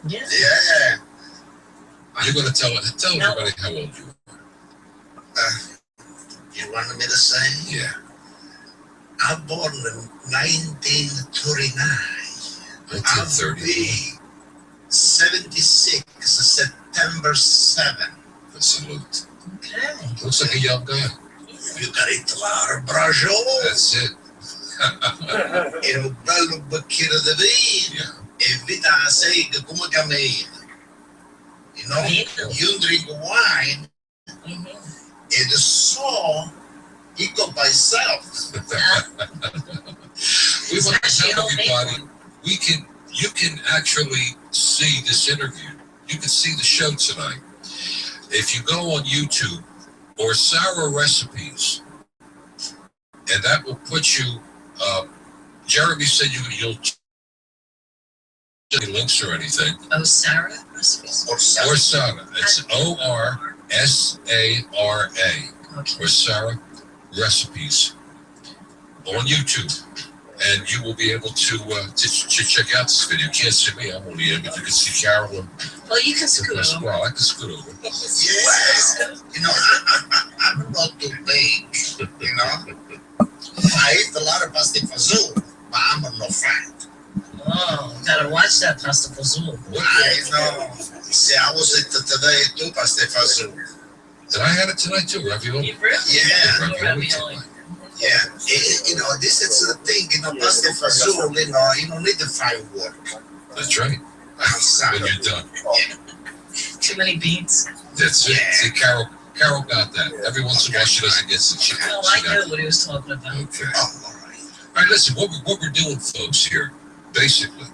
Yeah. Yeah. You're going to tell everybody how old you are. You wanted me to say? Yeah. I'm born in 1939. 1930. I'll be 76, September 7. Salute. Okay. Looks like a young guy. You got it, Brajo. That's it. E un bello bicchiere di vino. Yeah. E vita sega come cammina. You know, you drink wine, and the song, he go by itself. We want to tell everybody, you can actually see this interview. You can see the show tonight. If you go on YouTube, OrsaraRecipes, and that will put you, Jeremy said you'll any links or anything. OrsaraRecipes. Orsara. It's ORSARA. Okay. OrsaraRecipes on YouTube, and you will be able to check out this video. You can't see me, I'm only able to see Carolyn. Well, you can scoot over. Well, I can scoot over. Yeah. You know, I'm not too big, you know. I eat a lot of pasta fazool, but I'm not fat. Oh, gotta watch that pasta fazool. I know. See, I was at today too, pasta fazool. And I had it tonight too, ravioli. You really? Yeah. Ravioli tonight. Yeah. You know, this is the thing, you know, pasta fazool, you don't need the firework. That's right. When you're done. Yeah. Too many beans. That's it. Yeah. See, Carol got that. Every once in a while she doesn't get it. Well, I know what he was talking about. Okay. Oh, all right. All right, listen, what we're doing, folks, here, basically,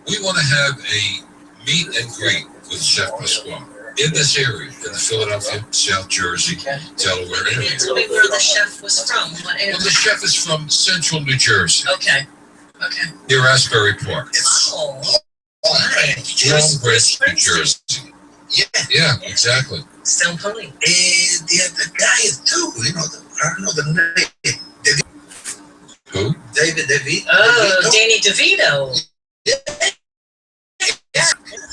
we want to have a meet and greet with Chef Pasquale in this area, in the Philadelphia, South Jersey, Delaware area. And tell me where the chef was from. What area? Well, the chef is from central New Jersey, Okay. near Asbury Park. Oh, Long Branch, New Jersey. Yeah, exactly. Stone Pony. The guy too, you know, I don't know the name. Who? David DeVito. Oh, Danny DeVito. Yeah.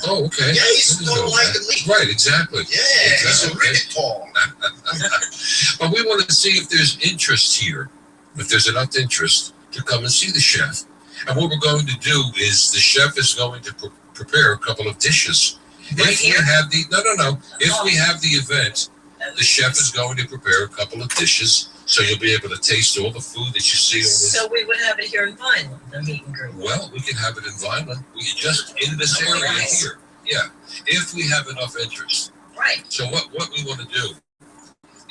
Oh, okay. Yeah, he's not like me. Right, exactly. Yeah, he's a really tall. But we want to see if there's interest here, if there's enough interest to come and see the chef. And what we're going to do is the chef is going to prepare a couple of dishes. Right If here? we have the no. If we have the event, the chef is going to prepare a couple of dishes, so you'll be able to taste all the food that you see. So we would have it here in Vineland, the meet and greet. Well, we can have it in Vineland. We just in this area here. Yeah, if we have enough interest. Right. So what we want to do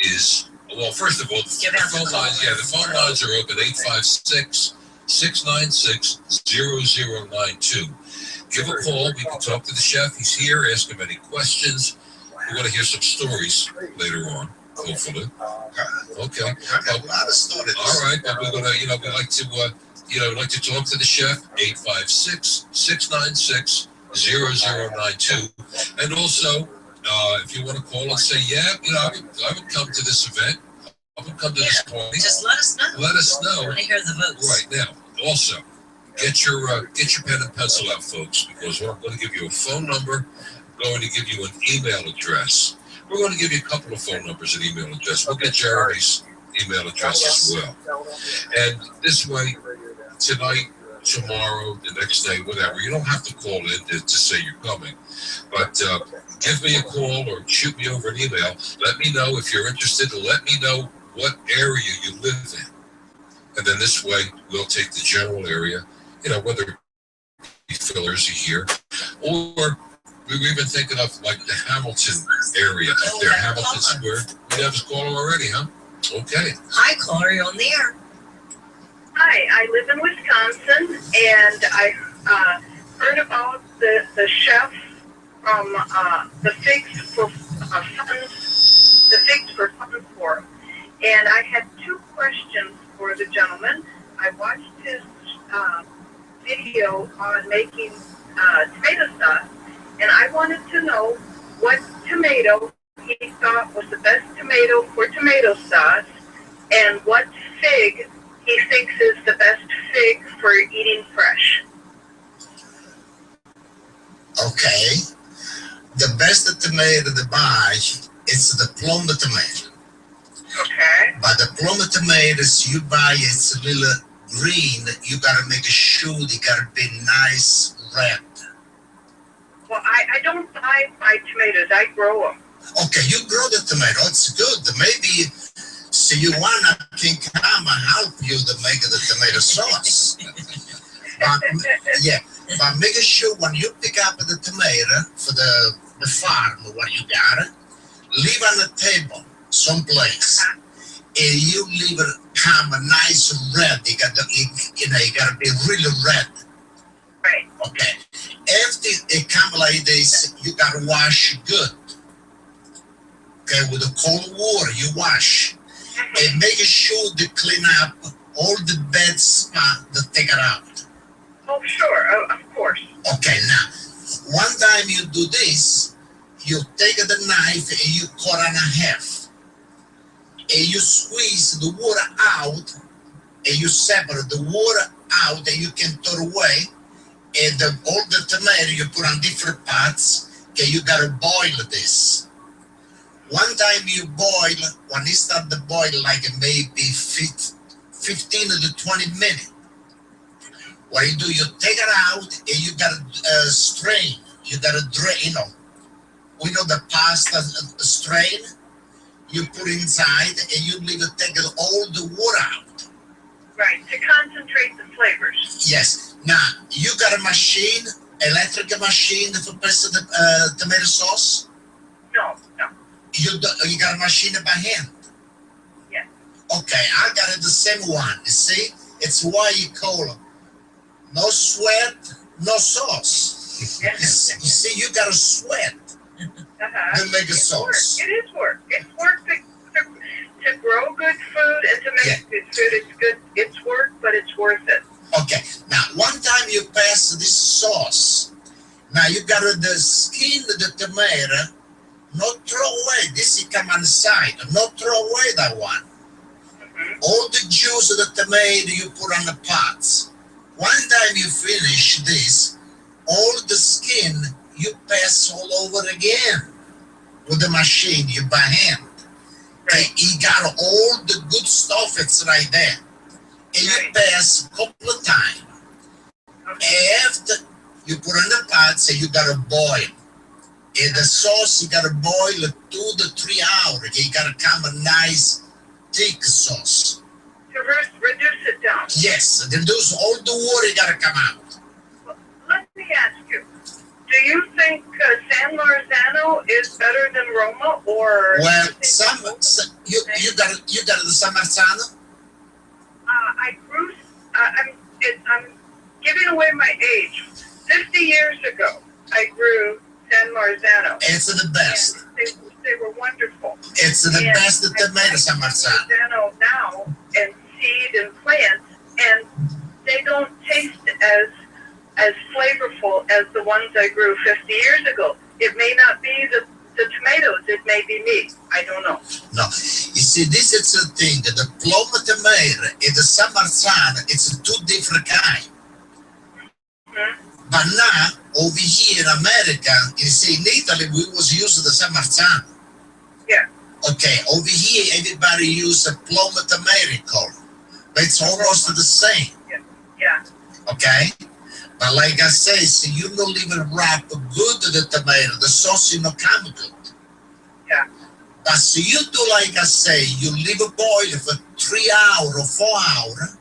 is, well, first of all, Give out the phone lines. Yeah, the phone lines are open 856-696-0092. Give a call. We can talk to the chef. He's here. Ask him any questions. We're going to hear some stories later on, hopefully. Okay. I got a lot of stories. All right, but we're going to, we like to talk to the chef. 856-696-0092. And also, if you want to call and say, I would come to this event. I would come to this party. Just let us know. Let us know. I want to hear the votes. Right now. Also, get your pen and pencil out, folks, because I'm going to give you a phone number. I'm going to give you an email address. We're going to give you a couple of phone numbers and email address. We'll get Jeremy's email address as well. And this way, tonight, tomorrow, the next day, whatever, you don't have to call in to say you're coming. But give me a call or shoot me over an email. Let me know if you're interested, and let me know what area you live in. And then this way, we'll take the general area, whether it be Philadelphia here, or we were even thinking of like the Hamilton area up there, Hamilton Square. We have a caller already, huh? Okay. Hi, caller, you're on the air. Hi, I live in Wisconsin, and I heard about the chef from the Figs for Funds Forum, and I had two questions for the gentleman. I watched his video on making tomato sauce, and I wanted to know what tomato he thought was the best tomato for tomato sauce, and what fig he thinks is the best fig for eating fresh. Okay. The best tomato to buy is the plum tomato. Okay. But the plum tomatoes you buy, it's a little green. You gotta make sure they gotta be nice red. Well, I don't buy tomatoes. I grow them. Okay, you grow the tomato. It's good. Maybe so you wanna can come and help you to make the tomato sauce. But, yeah, but make sure when you pick up the tomato for the farm, what you got, leave on the table someplace. And you leave it come nice red. You gotta be really red. Right. Okay. After it come like this, you gotta wash good. Okay, with the cold water, you wash. And make sure to clean up all the bad spot to take it out. Oh, sure. Of course. Okay, now, one time you do this, you take the knife and you cut it in half. And you squeeze the water out, and you separate the water out, and you can throw away. And all the tomato you put on different pots. Okay, you gotta boil this. One time you boil, when it start to boil, like maybe 15 to 20 minutes. What you do, you take it out and you gotta strain. You gotta drain, we know the pasta strain. You put inside and you leave it, take all the water out. Right, to concentrate the flavors. Yes. Now, you got a machine, electric machine for press the tomato sauce? No. You got a machine by hand? Yes. Okay, I got it the same one. You see? It's why you call it. No sweat, no sauce. Yes. You see, you got to sweat to make a sauce. It is work. It's work to grow good food and to make good food. It's good. It's work, but it's worth it. Okay. Now, one time you pass this sauce, now you got the skin of the tomato. Not throw away. This is come on the side. Not throw away that one. All the juice of the tomato you put on the pots. One time you finish this, all the skin you pass all over again with the machine, you by hand. Right. You got all the good stuff, it's right there. And you pass a couple of times. Okay. After you put in the pot, so you gotta boil. And the sauce, you gotta boil 2 to 3 hours. You gotta come a nice thick sauce. To reduce it down. Yes, reduce all the water, you gotta come out. Well, let me ask you. Do you think San Marzano is better than Roma, or? Well, you got the San Marzano? I grew. I'm giving away my age. 50 years ago, I grew San Marzano. It's the best. And they were wonderful. It's the best tomato San Marzano. Marzano now and seed and plant, and they don't taste as flavorful as the ones I grew 50 years ago. It may not be the tomatoes, it may be me. I don't know. No, you see, this is the thing. The plum tomato and the San Marzano, it's 2 different kinds. But now, over here in America, you see, in Italy, we was using the San Marzano. Yeah. Okay, over here, everybody use a plum tomato color. But it's almost the same. Yeah. Okay? But like I say, so you don't leave it wrap good the tomato, the sauce you not come good. Yeah. But so you do like I say, you leave it boil for 3 hours or 4 hours.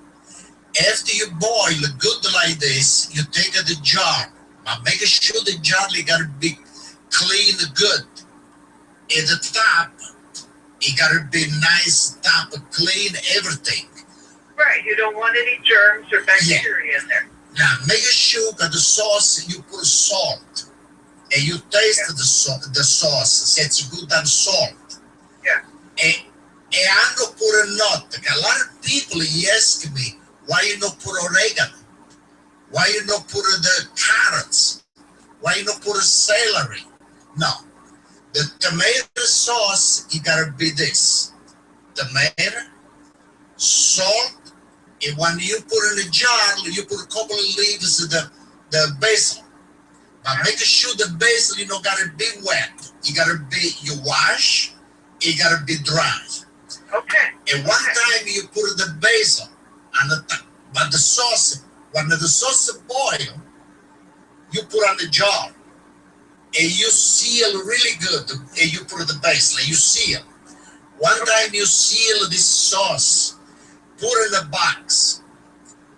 After you boil good like this, you take the jar. But make sure the jar gotta be clean good. At the top, it gotta be nice top, clean everything. Right. You don't want any germs or bacteria in there. Now, make sure that the sauce, you put salt. And you taste the sauce. It's good and salt. Yeah. And I don't put a nut. A lot of people ask me, why you not put oregano? Why you not put the carrots? Why you not put a celery? No. The tomato sauce, it gotta be this. Tomato, salt, and when you put in a jar, you put a couple of leaves of the basil. But make sure the basil, gotta be wet. You gotta be, you wash, it gotta be dry. Okay. And one time you put the basil on the top, but the sauce, when the sauce boil, you put on the jar. And you seal really good. And you put the basil, you seal. One time you seal this sauce, put in the box.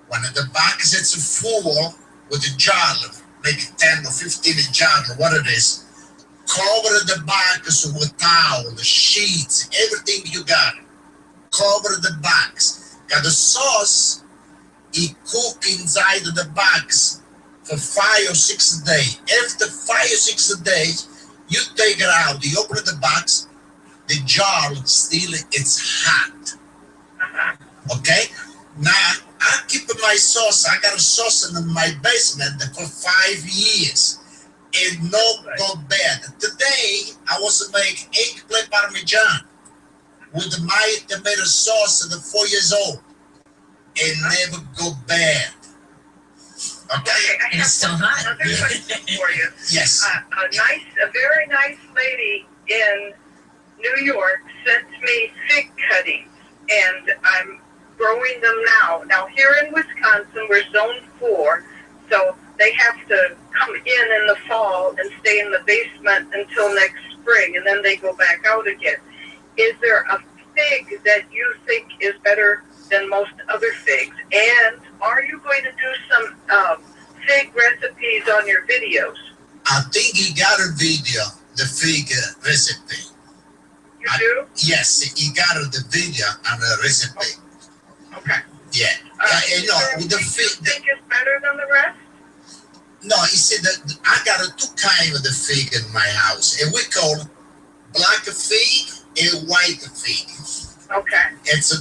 When the box is full with a jar, maybe 10 or 15 jar, or what it is, cover the box with towel, the sheets, everything you got. Cover the box. Got the sauce, it cook inside the box for 5 or 6 days. After 5 or 6 days, you take it out. You open the box, the jar still it's hot. Okay? Now I keep my sauce. I got a sauce in my basement for 5 years. It no go bad. Today I was make eggplant parmesan with my tomato sauce at 4 years old. It never go bad. Okay? And it's still hot. Another question for you. Yes. A very nice lady in New York sent me fig cuttings, and I'm growing them now. Now here in Wisconsin, we're zone 4, so they have to come in the fall and stay in the basement until next spring, and then they go back out again. Is there a fig that you think is better than most other figs? And are you going to do some fig recipes on your videos? I think you got a video, the fig recipe. You do? Yes, you got the video on the recipe. Okay. Yeah. Is there With the a fig. you think is better than the rest? No, you see, I got 2 kinds of the fig in my house, and we call black fig and white fig. Okay. It's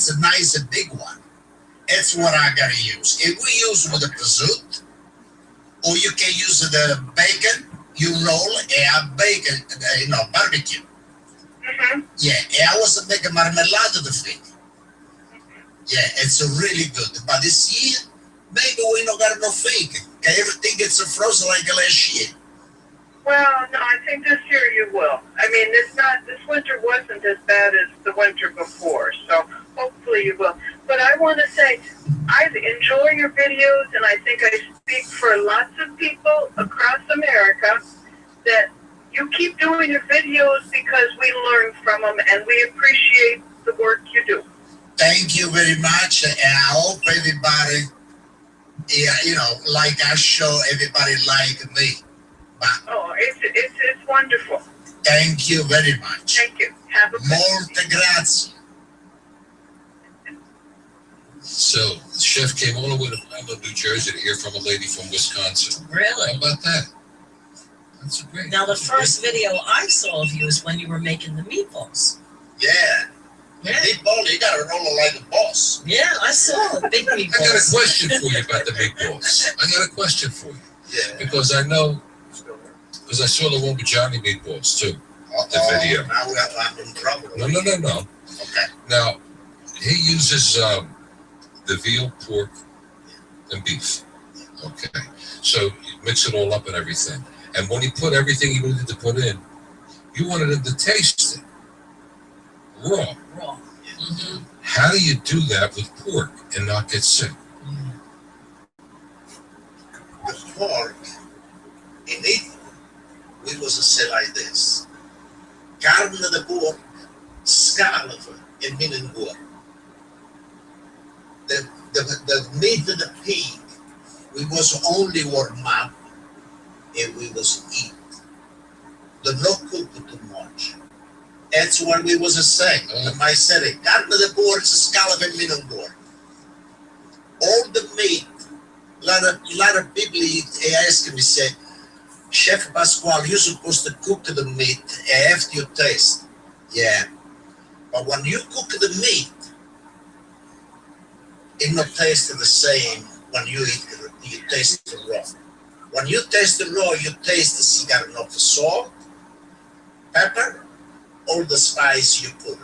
a nice big one. That's what I gotta use. If we use with the prosciutto, or you can use the bacon, you roll and bacon, barbecue. Mm-hmm. Yeah, and I was making marmalade of the fig. Yeah, it's really good. But this year, maybe we don't got no fig. Everything gets frozen like last year. Well, no, I think this year you will. I mean, this winter wasn't as bad as the winter before, so hopefully you will. But I want to say, I enjoy your videos, and I think I speak for lots of people across America that you keep doing your videos because we learn from them, and we appreciate the work you do. Thank you very much, and I hope everybody, like I show everybody like me. But Oh, it's wonderful. thank you very much. Thank you. Have a good Molte grazie. So the chef came all the way to Plymouth, New Jersey to hear from a lady from Wisconsin. Really? How about that? That's great. Now, the first video I saw of you is when you were making the meatballs. Yeah. Yeah, Meatball, you gotta roll it like a boss. yeah, I saw the big I got a meatballs. question for you about the meatballs. I got a question for you Yeah. because I saw the one with Johnny meatballs too. The video. Now I'm in trouble. No. Okay. Now he uses the veal, pork, and beef. Okay, so you mix it all up and everything. And when he put everything he needed to put in, you wanted him to taste it raw. Raw. Mm-hmm. How do you do that with pork and not get sick? The pork in Italy, we was say like this: carne de porc, scalava e meningour. The meat of the pig, we was only warm up and we was eat. The no cook too much. That's what we was saying. I said it. Carne de porc, scalava e meningour. All the meat. A lot of people ask me, say, Chef Pasquale, you're supposed to cook the meat after you taste. Yeah. But when you cook the meat, it not taste the same when you eat it, you taste it raw. When you taste it raw, you taste the cigar of the salt, pepper, all the spice you put.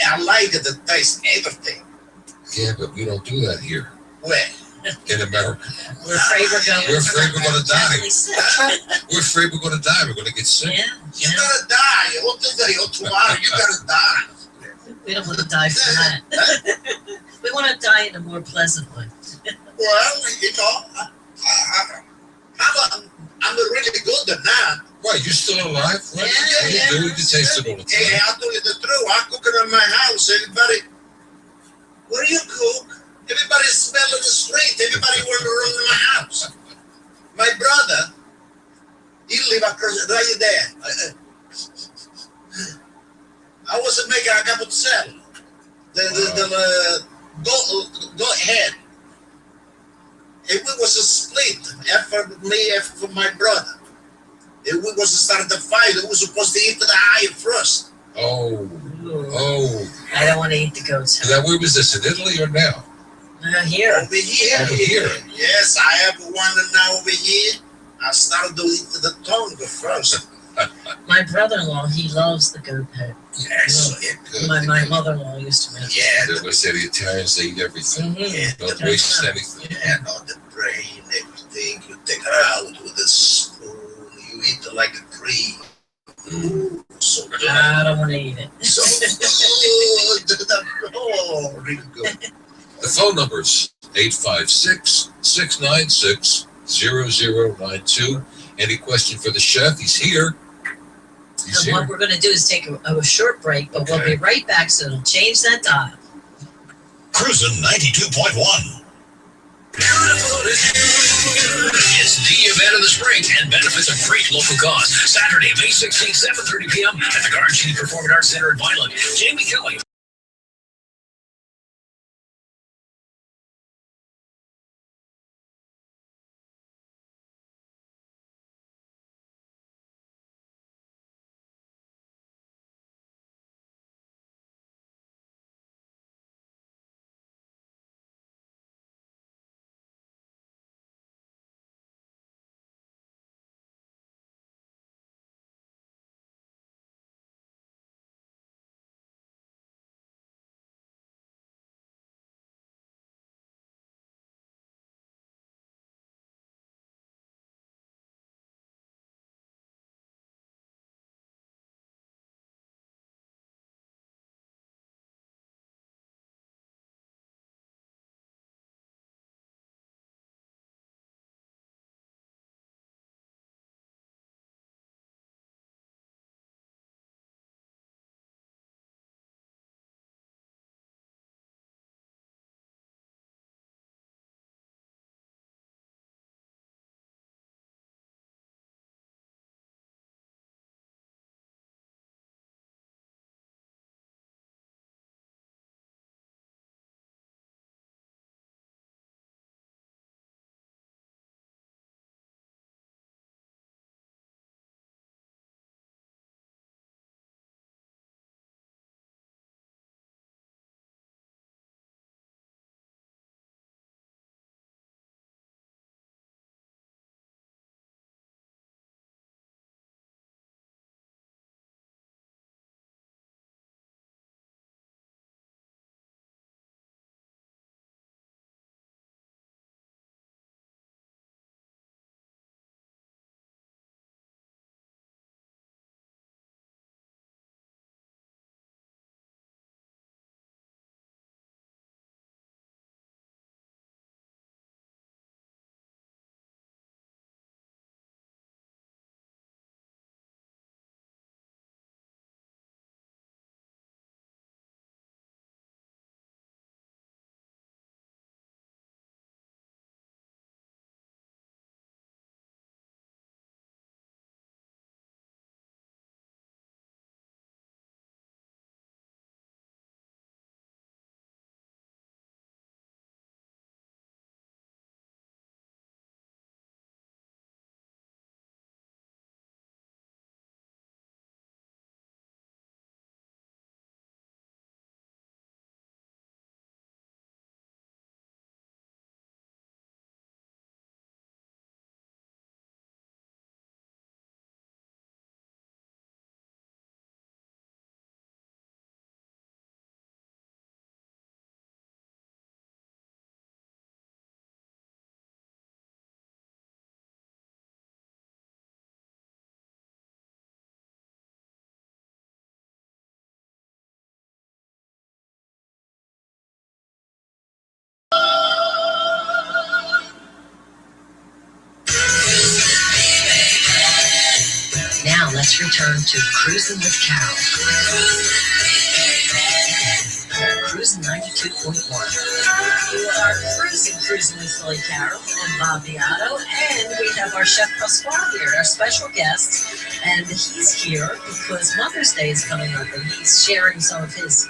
I like the taste, everything. Yeah, but we don't do that here. Well, in America. We're afraid we're going. We're afraid we're going to die. Deathly sick. We're afraid we're going to die. We're going to get sick. Yeah, You yeah. gotta die. What the day or tomorrow? You gotta die. We don't want to die from that. We want to die in a more pleasant way. Well, you know, I'm really good at that. Right, you're still alive? Right? Yeah, You do it, you taste it all the Hey, time. I'll tell you the truth. I cook it in my house. Everybody, what do you cook? Everybody smelling the street. Everybody wandering around in my house. My brother, he live across right there. I wasn't making a cup of salad. Go ahead. It was a split. Half for me, half for my brother. It was starting to fight. It was supposed to eat the eye first. Oh, oh. I don't want to eat the goat's Now, where was this, in Italy or now? Here. Over here. Over here. Yes, I have one now over here. I started to eat the tongue first. My brother-in-law, he loves the goat head. Yes, yeah, good. My mother-in-law used to make it. Yeah, They always say the Italians, they eat everything. Mhm. Don't waste anything. yeah, no, the brain, everything. You take it out with a spoon. You eat it like a tree. So good. I don't want to eat it. So good. Oh, really good. The phone number's 856-696-0092. Any question for the chef? He's here. He's And what here. we're going to do is take a short break, but we'll be right back, so don't change that dial. Cruisin' 92.1. It's the event of the spring and benefits a great local cause. Saturday, May 16th, 7:30 p.m. at the Garden City Performing Arts Center in Vineland. Jamie Kelly, let's return to Cruising with Carol. Cruising 92.1. We are cruising with Philly Carol and Bob Beato, and we have our chef Pasquale here, our special guest, and he's here because Mother's Day is coming up, and he's sharing some of his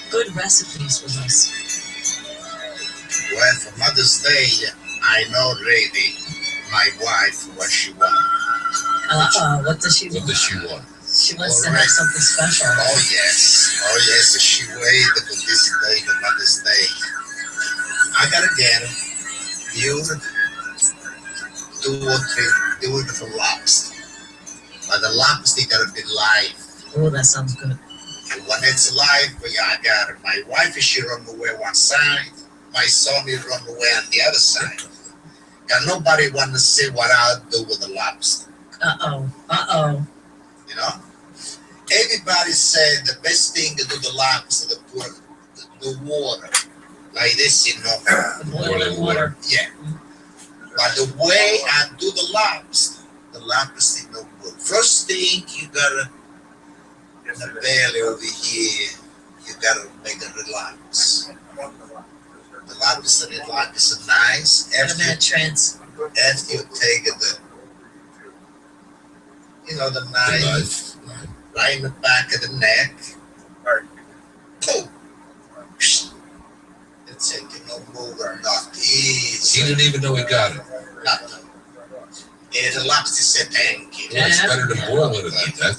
good recipes with us. Well, for Mother's Day, I know already my wife what she wants. What does she want? What does she want? She wants to have something special. Oh yes, she waited for this day, for Mother's Day. I gotta get her beautiful, beautiful lobster. But the lobster gotta be live. Oh, that sounds good. And when it's live, I got her. My wife, she run away one side. My son, he run away on the other side. And nobody want to see what I'll do with the lobster. You know? Everybody said the best thing to do the lobster to put the water like this, you know. Boiling water. Yeah. But the way I do the lobster is no good. First thing, you gotta, in the belly over here, you gotta make it relax. The lobster is nice. After you take the knife, right in the back of the neck, boom. It's it, move or not. He didn't even know he got it. Nothing. And the lobster said thank you. Well, it's better than boiling it like that.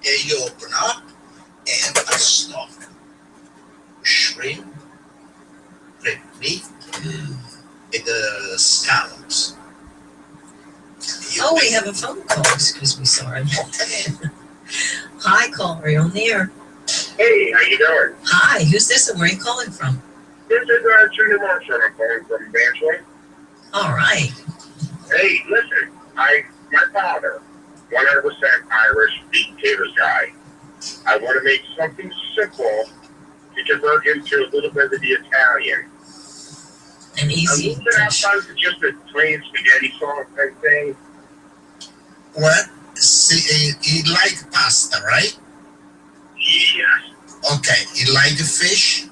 And you open up and I stuff shrimp, red meat, and the scallops. We have a phone call. Excuse me, sorry. Hi, caller, you're on the air. Hey, how you doing? Hi, who's this and where are you calling from? This is Trini Marshall. I'm calling from Banshee. All right. Hey, listen, my father, 100% Irish meat potatoes guy. I want to make something simple to convert into a little bit of the Italian. An easy I'm looking dish. outside for just a plain spaghetti sauce type thing. Well, see, you like pasta, right? Yes. Okay, you like the fish?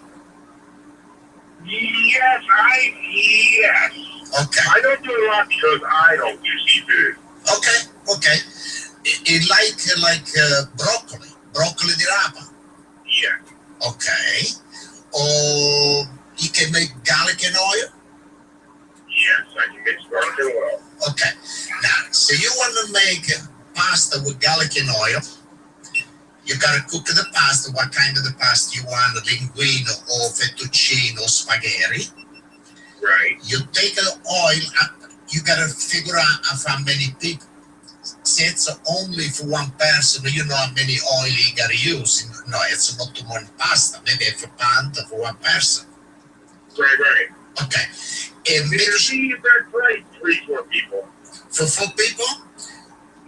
Yes. Okay. I don't do a lot because I don't do seafood. Okay. You like broccoli di rapa? Yeah. Okay. Or you can make garlic and oil? Yes, I can make garlic and oil. Okay. Now, so you want to make pasta with garlic and oil. You gotta cook the pasta. What kind of the pasta you want? Linguine or fettuccine or spaghetti. Right. You take the oil. You gotta figure out how many people. See, it's only for one person. You know how many oil you gotta use. No, it's not too much pasta. Maybe it's a pound for one person. Right. Okay. And make See if that's right. 3-4 people. for 4 people.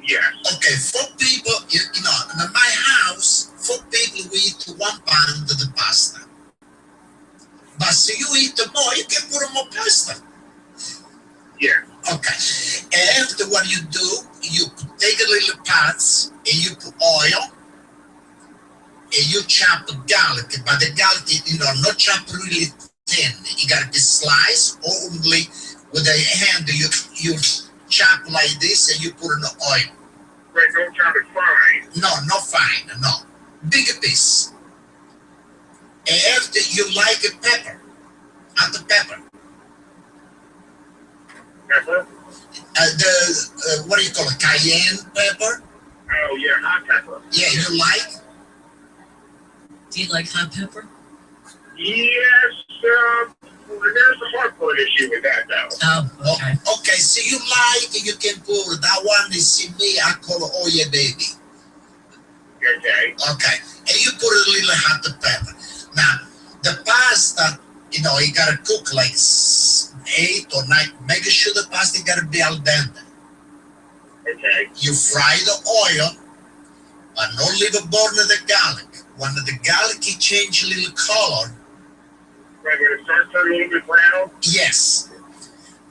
Yes. Okay, 4 people, you know, in my house, 4 people we eat 1 pound of the pasta. But so you eat more, you can put more pasta. Yeah. Okay. And after what you do, you take a little pots and you put oil and you chop the garlic. But the garlic, not chop really thin. You gotta be sliced only with a hand. You chop like this and you put in the oil. Right, don't chop it fine. No, not fine, no. Bigger piece. And after you like a pepper, add the pepper. Pepper? What do you call it, cayenne pepper? Oh, yeah, hot pepper. Yeah, you like? Do you like hot pepper? Yes, there's a hardcore issue with that, though. Oh, okay. Okay, so you like, you can put, that one is see me, I call it, oh yeah, baby. Okay. Okay, and you put a little hot pepper. Now, the pasta, you gotta cook like 8 or 9, make sure the pasta gotta be al dente. Okay. You fry the oil, but not leave a burn of the garlic. When the garlic change a little color, Right, when it starts turning a little bit brown? yes.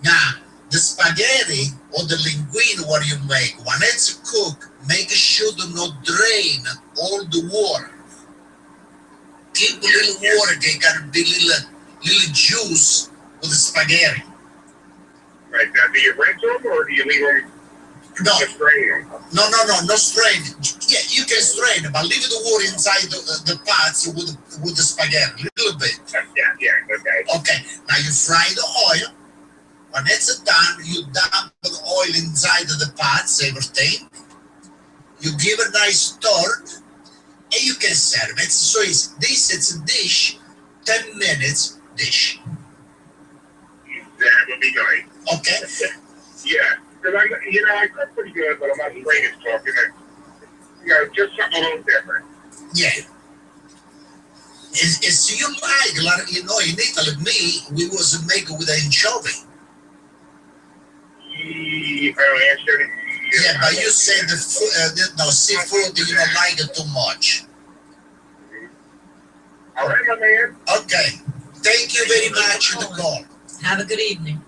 Now, the spaghetti or the linguine, what you make, when it's cooked, make sure to not drain all the water. Keep a little water, they got to be little juice with the spaghetti. Right, now do you rinse them or do you leave them No, just strain them? no strain. Yeah, you can strain it, but leave the water inside the pots with the spaghetti, a little bit. Yeah, okay. Okay, now you fry the oil. When it's done, you dump the oil inside of the pots, everything. You give a nice stir, and you can serve it. So easy. This is a dish, 10 minutes dish. That would be great. Okay? Yeah, because I cook pretty good, but I'm not great at cooking. Just something a little different. Yeah. It's you like, in Italy, we was making with anchovy. Yeah, but you say the seafood, you don't like it too much. All right, my man. Okay. Thank you very much for the call. Have a good evening.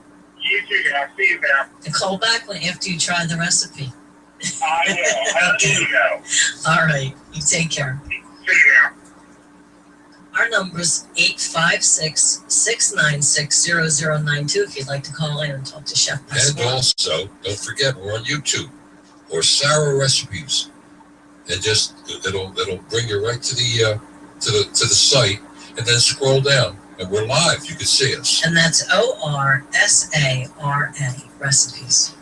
You too, guys. See you now. And call back after you try the recipe. I will. How do you know? All right. You take care. See you now. Our number is 856-696-0092 if you'd like to call in and talk to Chef And Pasquale. also, don't forget, we're on YouTube, OrsaraRecipes, and just it'll bring you right to the site, and then scroll down, and we're live. You can see us. And that's ORSARA recipes.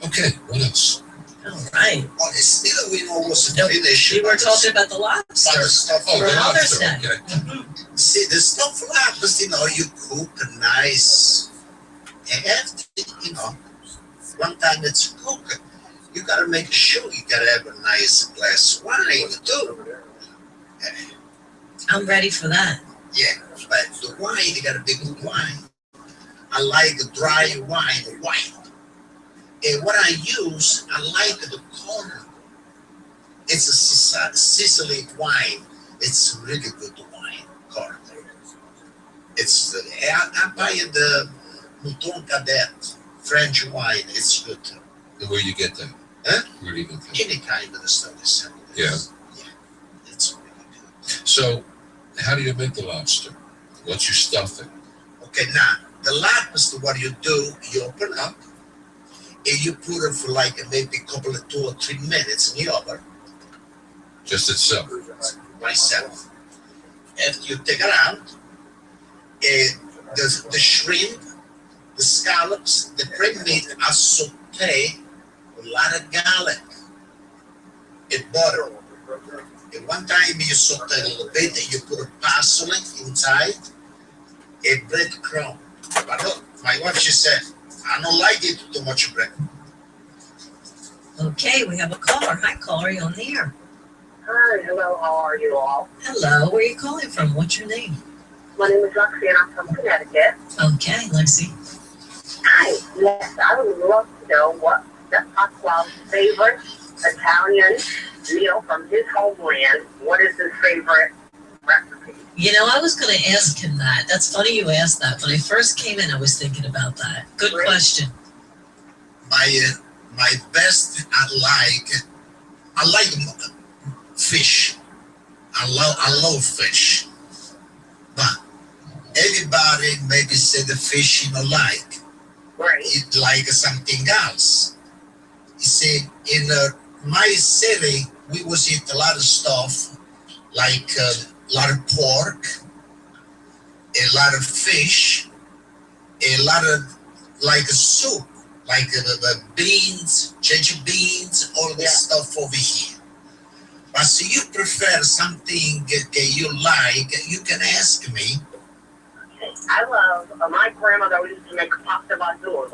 Okay, what else? All right. Well, still, we almost No, finished. we were talking about the About lobster. the stuff. Oh, For the Mother's lobster. Day. Okay. See, the stuff lobsters, you cook nice. After, one time it's cooked, you gotta make sure you gotta have a nice glass of wine too. I'm ready for that. Yeah, but the wine, you gotta be good wine. I like dry wine, white. And what I use, I like the color. It's a Sicily wine. It's really good wine, color. It's I buy the Mouton Cadet French wine. It's good. And where you get that? Huh? Where do you get that? Any kind of the stuff they sell. Yeah. It's really good. So, how do you make the lobster? Once you stuff it? Okay, now the lobster, what you do, you open up and you put it for like maybe a couple of 2 or 3 minutes in the oven. Just itself? Myself. After you take it out, the shrimp, the scallops, the crab meat are sauteed with a lot of garlic and butter. And one time you saute a little bit and you put a parsley inside, a breadcrumb. But look, my wife, she said, I don't like it too much bread. Okay, we have a caller. Hi, caller. You on the air? Hi, hello, how are you all? Hello. Where are you calling from? What's your name? My name is Lexi and I'm from Connecticut. Okay, Lexi. Hi, yes, I would love to know what Chef Pasquale's favorite Italian meal from his homeland. What is his favorite recipe? I was going to ask him that. That's funny you asked that. When I first came in, I was thinking about that. Good Great. question. My best, I like fish. I love fish. But everybody maybe say the fish you don't like. Right. It like something else. You see, in my city, we was eat a lot of stuff, like a lot of pork, a lot of fish, a lot of like a soup, like the beans, ginger beans, all this stuff over here. But so you prefer something you like, you can ask me. I love, my grandmother used to make pasta fazool. I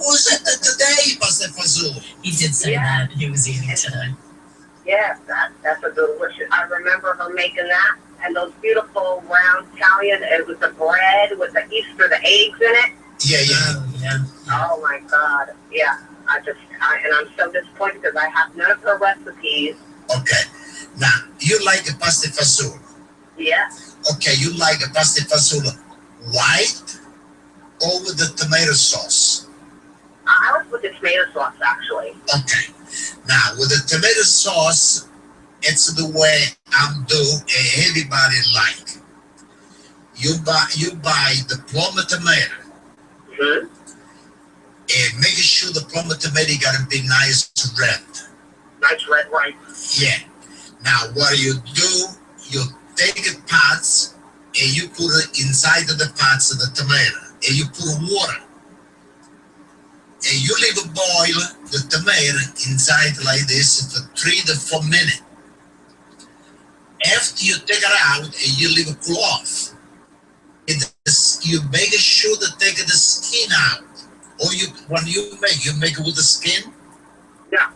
was at today, pasta fazool. He did say that. He was eating today. Yes, that's a delicious. I remember her making that and those beautiful round Italian. It was the bread with the Easter, the eggs in it. Yeah. Oh my God. Yeah. And I'm so disappointed because I have none of her recipes. Okay. Now, you like a pasta fazool. Yeah. Okay, you like a pasta fazool white or with the tomato sauce? I was with the tomato sauce, actually. Okay. Now, with the tomato sauce, it's the way I'm doing. Everybody like. You buy the plum tomato. Mm-hmm. And make sure the plum tomato gotta be nice red. Nice red, right? Yeah. Now, what you do, you take pots and you put it inside of the pots of the tomato, and you put water. And you leave it boil the tomato inside like this for 3 to 4 minutes. After you take it out and you leave it cool off, you make sure to take the skin out. Or when you make it with the skin? Yeah.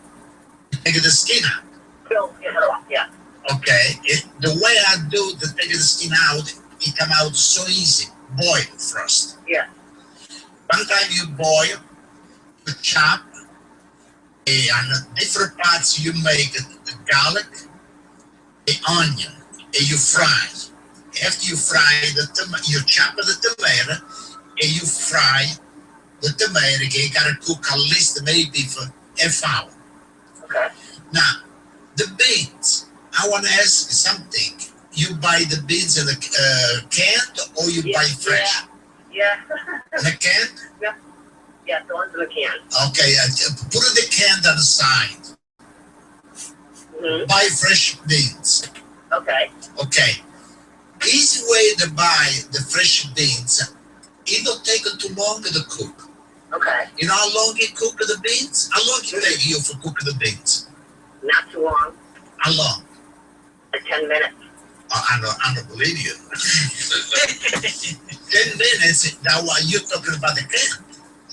You take the skin out. Peel it off, yeah. Okay. The way I do to take the skin out, it come out so easy. Boil first. Yeah. One time you boil, you chop, and different parts you make the garlic, the onion, and you fry. After you fry you chop the tomato, and you fry the tomato. You gotta cook at least maybe for half hour. Okay. Now, the beans. I want to ask you something. You buy the beans in a can, or you buy fresh? Yeah. In a can? Yeah, the ones in the can. Okay, put the can on the side. Mm-hmm. Buy fresh beans. Okay. Okay. Easy way to buy the fresh beans. It don't take too long to cook. Okay. You know how long it cook the beans? How long it take you for cooking the beans? Not too long. How long? Like 10 minutes. I don't believe you. 10 minutes. Now, why you talking about the can?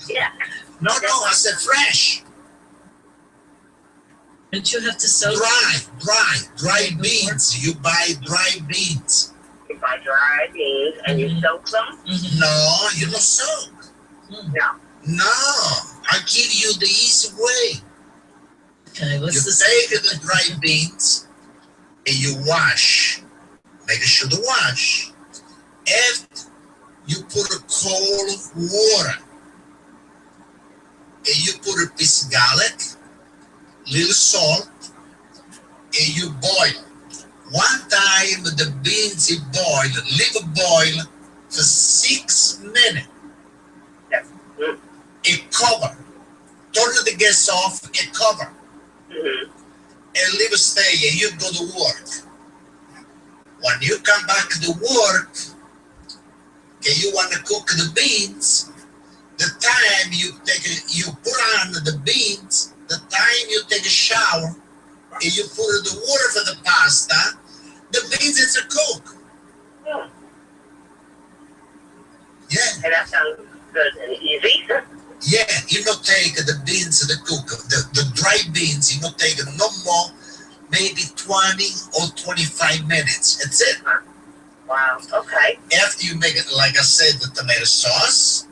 Yeah. No, I said fresh. Don't you have to soak? Dry beans. You buy dry beans. You buy dry beans and you soak them? Mm-hmm. No, you don't soak. No. No, I give you the easy way. Okay, what's You this? take the dry beans and you wash. Make sure to wash. After you put a cold water and you put a piece of garlic, little salt, and you boil. One time the beans you boil, leave it boil for 6 minutes. Mm-hmm. It cover. Turn the gas off and cover. Mm-hmm. And leave it stay and you go to work. When you come back to work, okay, you want to cook the beans, the time you put on the beans, the time you take a shower, and you put the water for the pasta, the beans is a cook. Hmm. Yeah. Hey, that sounds good and easy. Yeah, you not take the beans to the cook, the dry beans, you not take no more, maybe 20 or 25 minutes. That's it. Wow, okay. After you make it, like I said, the tomato sauce,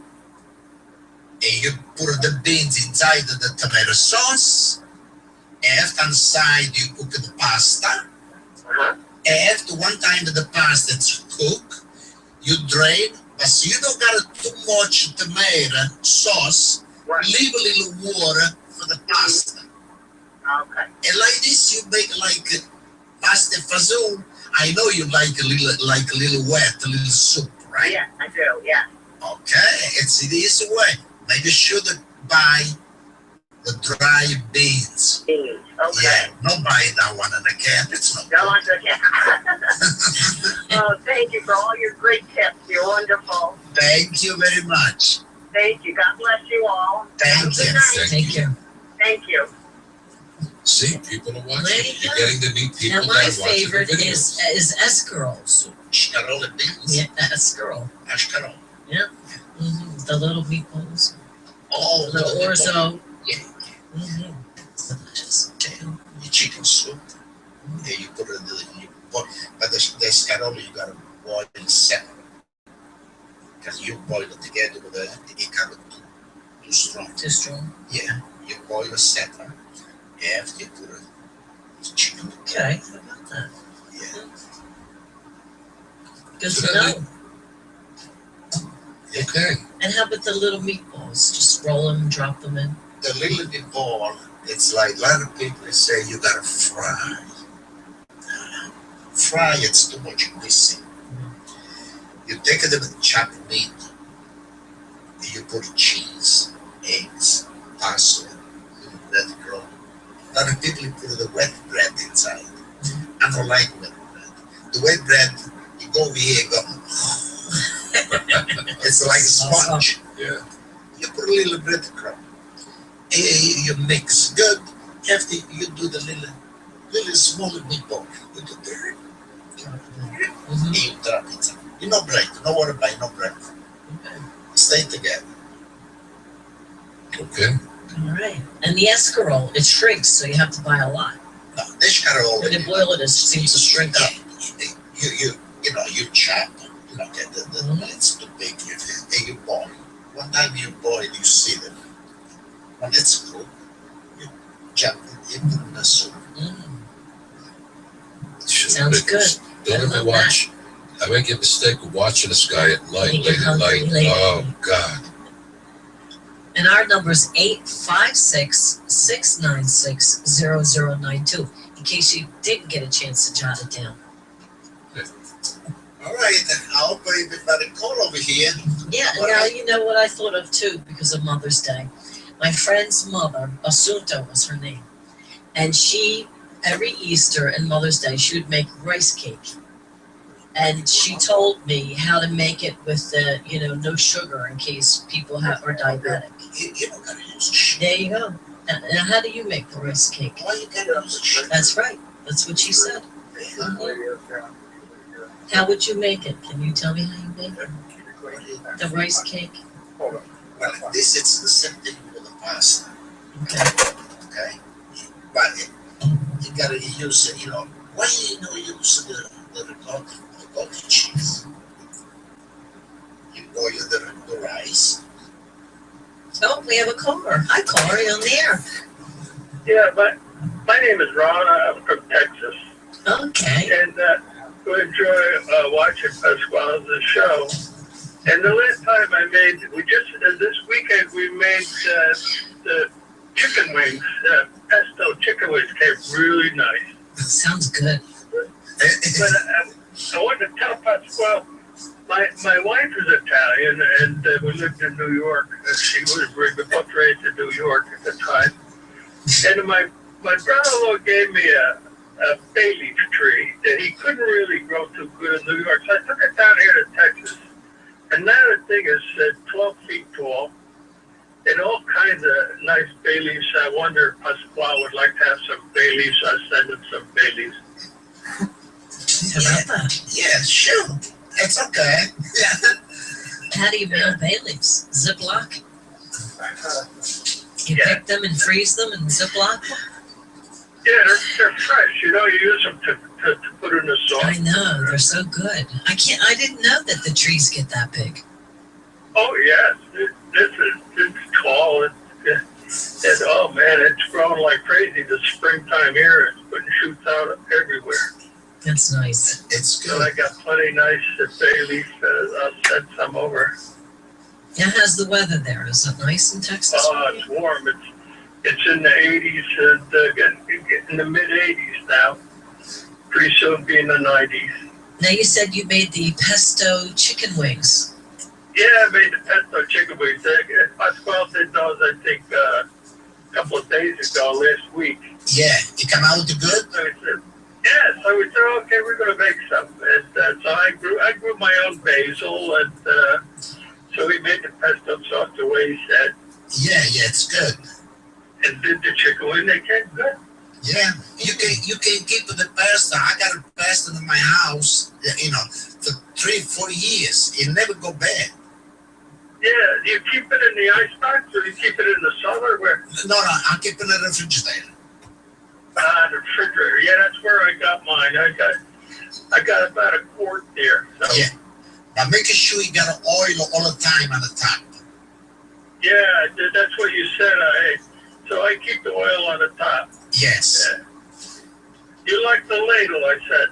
and you put the beans inside the tomato sauce. After on the side, you cook the pasta. Uh-huh. After one time the pasta is cooked, you drain. But so you don't got too much tomato sauce. Right. Leave a little water for the pasta. Okay. And like this, you make like pasta fazool. I know you like a little wet, a little soup, right? Yeah, I do, yeah. Okay, it's the easy way. Make sure to buy the dry beans. Beans, okay. Yeah, don't buy that one in the can. It's not Go on to the can. Oh, thank you for all your great tips. You're wonderful. Thank you very much. Thank you. God bless you all. Thank Have a good you. night. Thank you. Thank you. See, people are watching. There you You're go. getting to meet people And that my are watching favorite the videos. is escarole. Scarole beans. Yeah, escarole. Ascarole. Mm-hmm. The little meatballs. Oh, The orzo. Yeah. Mm-hmm. It's delicious. The chicken soup. Yeah, you put it in the, but the scarole you gotta boil it separate. Because you boil it together with it kind of too strong. Too strong. Yeah, you boil it separate. After you put it chicken. Okay, how about that? Yeah. Good So to that know. Okay. And how about the little meatballs? Just roll them and drop them in. the little meatball, it's like a lot of people say you gotta fry. Fry, it's too much missing. You take the chopped meat, you put cheese, eggs, pasta, breadcrumb. A lot of people put the wet bread inside. I don't like wet bread. The wet bread, you go over here, go. It's like a sponge. Yeah. You put a little breadcrumb. You mix good. After you do the little smaller meatball, you do the you drop it. You no bread, no water by no bread. Stay together. Okay. All right. And the escarole, it shrinks, so you have to buy a lot. No, this got all When you boil it, it seems to shrink up. You chop. You know, get the it's too big. You boil. One time you boil, you see them. When it's cooked, you chop it, you put in the soup. Sounds good. Don't let me watch. I make a mistake of watching this guy at night, You get late at night. hungry late. Oh, God. And our number is 856-696-0092, in case you didn't get a chance to jot it down. All right, I hope everybody call over here. Yeah, and now you know what I thought of too because of Mother's Day. My friend's mother, Asunta was her name, and she, every Easter and Mother's Day, she would make rice cake. And she told me how to make it with the, no sugar in case people are diabetic. You don't gotta use sugar. There you go. Now, how do you make the rice cake? Why you gotta use sugar? That's right. That's what she said. How would you make it? Can you tell me how you make it? The rice cake? Well, this is the same thing with the pasta. Okay. Okay? But you gotta use it, why you use the ricotta cheese? You boil the rice. Oh, we have a caller. Hi, caller. You're on the air. Yeah, my name is Ron. I'm from Texas. Okay. And we enjoy watching Pasquale's show. And the last time this weekend we made the chicken wings, pesto chicken wings came really nice. Sounds good. But I wanted to tell Pasquale, my wife is Italian, and we lived in New York. And she was both raised in New York at the time. And my brother-in-law gave me a bay leaf tree that he couldn't really grow too good in New York. So I took it down here to Texas. And now the thing is 12 feet tall and all kinds of nice bay leaves. I wonder if Pasquale would like to have some bay leaves. I'll send him some bay leaves. How about that? Yeah, sure. It's okay. How do you mail bay leaves? Ziploc? You Yeah. pick them and freeze them in Ziploc? Yeah, they're fresh. You use them to put in the sauce. I know, they're so good. I didn't know that the trees get that big. Oh, yes. It's tall. And oh, man, it's growing like crazy. The springtime here, it's putting shoots out everywhere. That's nice. It's So good. I got plenty nice bay leaf. I'll send some over. Now, how's the weather there? Is it nice in Texas? Oh, it's warm. It's in the 80s and getting in the mid 80s now. Pretty soon be in the 90s. Now, you said you made the pesto chicken wings. Yeah, I made the pesto chicken wings. Pasquale did those, I think, a couple of days ago, last week. Yeah, it come out good? So we said, yeah, so we said, okay, we're going to make some. And so I grew my own basil, and so we made the pesto sauce the way he said. Yeah, it's good. And did the chicken wing, they came good. Yeah, you can keep the pasta. I got a pasta in my house, for 3-4 years. It never go bad. Yeah, you keep it in the icebox or you keep it in the cellar? Where? No, I keep it in the refrigerator. The refrigerator. Yeah, that's where I got mine. I got about a quart there. So. Yeah. Now making sure you got oil all the time on the top. Yeah, that's what you said. So I keep the oil on the top. Yes. Yeah. You like the ladle, I said.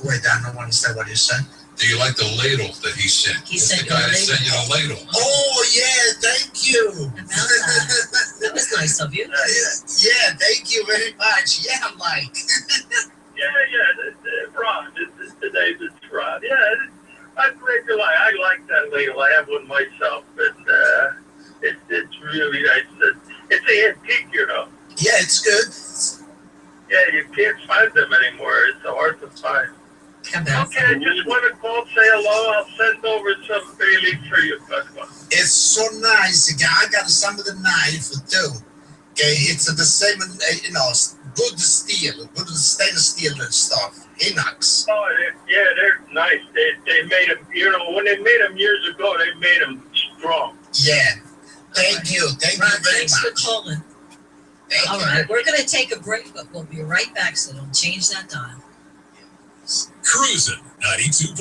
Wait, I don't understand what you said. Do you like the ladle that he sent? He It's sent the you a guy that ladle. sent you the ladle. Oh, yeah, thank you. About that. That was nice of you. Yeah, thank you very much. Yeah, Mike. Rod. The name is Rod. Yeah, I like that ladle. I have one myself, and it's really nice. It's antique, you know. Yeah, it's good. Yeah, you can't find them anymore. It's so hard to find. Come on. Okay, I just want to call, say hello. I'll send over some bay leaf for you, Pasquale. It's so nice. I got some of the knife too. Okay, it's the same, good steel, good stainless steel and stuff. Inox. Oh, they're nice. They made them, when they made them years ago, they made them strong. Yeah. Thank you. Thank Ron, you very thanks for much. calling. Thank All you. right, we're going to take a break, but we'll be right back, so don't change that dial. Cruising 92.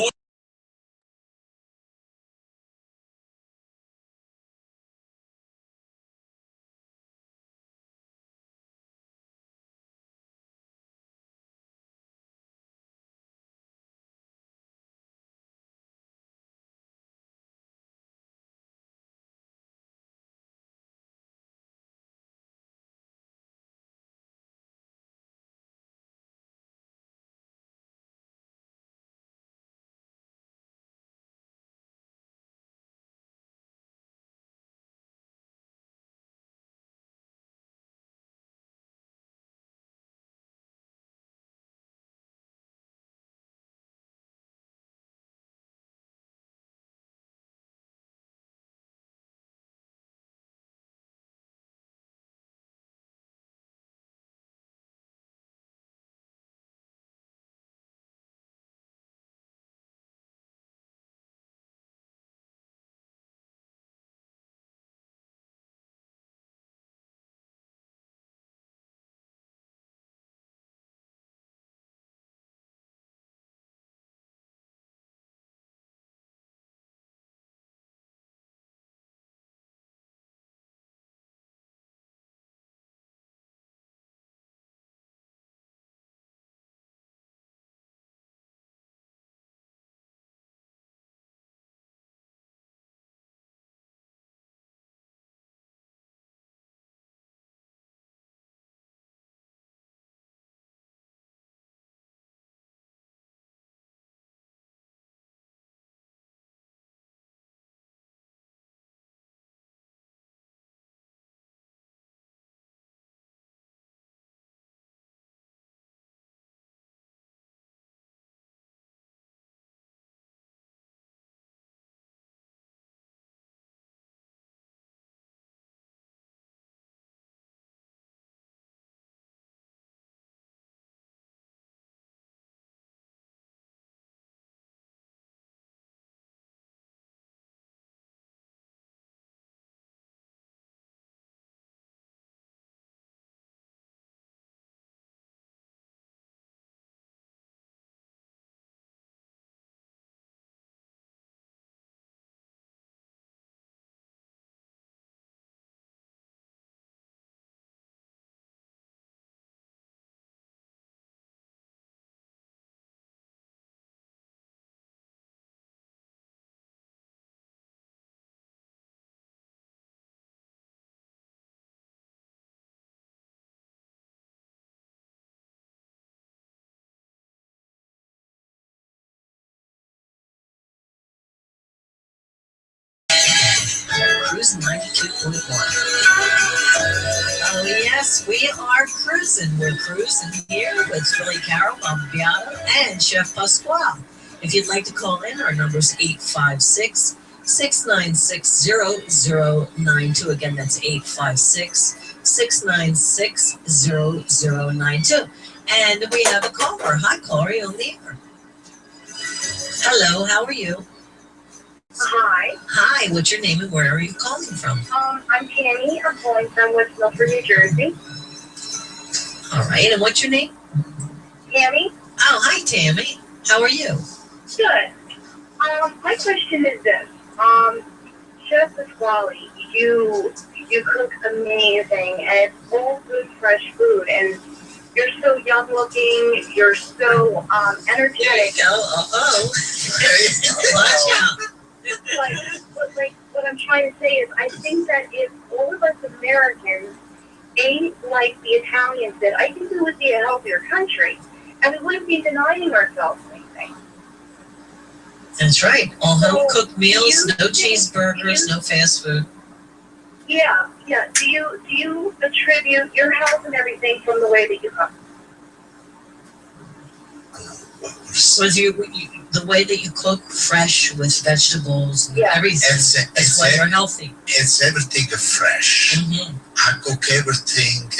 Cruising 92.1. Oh, yes, we are cruising. We're cruising here with Billy Carroll, Bob Beato, and Chef Pasquale. If you'd like to call in, our number is 856-696-0092. Again, that's 856-696-0092. And we have a caller. Hi, caller, you're on the air. Hello, how are you? Hi. Hi, what's your name and where are you calling from? I'm Tammy. I'm calling from West Milford, New Jersey. All right, and what's your name? Tammy? Oh, hi, Tammy. How are you? Good. My question is this. Chef Pasquale, you cook amazing, and it's all good, fresh food. And You're so young looking. You're so There you energetic. go. Watch out. Like what I'm trying to say is, I think that if all of us Americans ate like the Italians did, I think we would be a healthier country, and we wouldn't be denying ourselves anything. That's right. All So, home cooked meals, you no think- cheeseburgers, you- no fast food. Yeah. Do you attribute your health and everything from the way that you cook? Was the way that you cook fresh with vegetables and Yeah. everything? That's why you're healthy. It's everything fresh. Mm-hmm. I cook everything.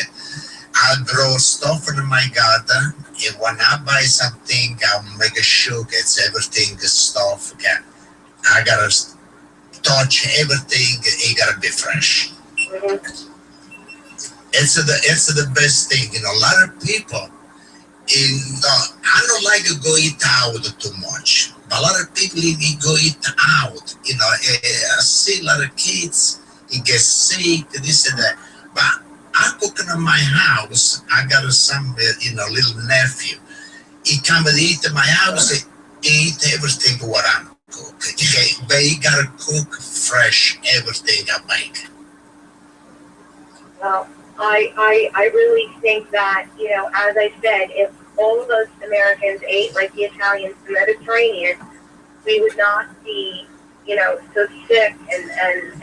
I grow stuff in my garden. And when I buy something, I'll make sure it's everything stuff. I gotta touch everything. It gotta be fresh. Mm-hmm. It's the best thing. You know, a lot of people. I don't like to go eat out too much. But a lot of people go eat out. You know, I see a lot of kids. He gets sick. This and that. But I cook in my house. I got some, little nephew. He come and eat in my house. He eat everything what I'm cooking. Okay? But he gotta cook fresh everything I make. Well, I really think that, as I said, if all of us Americans ate like the Italians, the Mediterranean, we would not be, so sick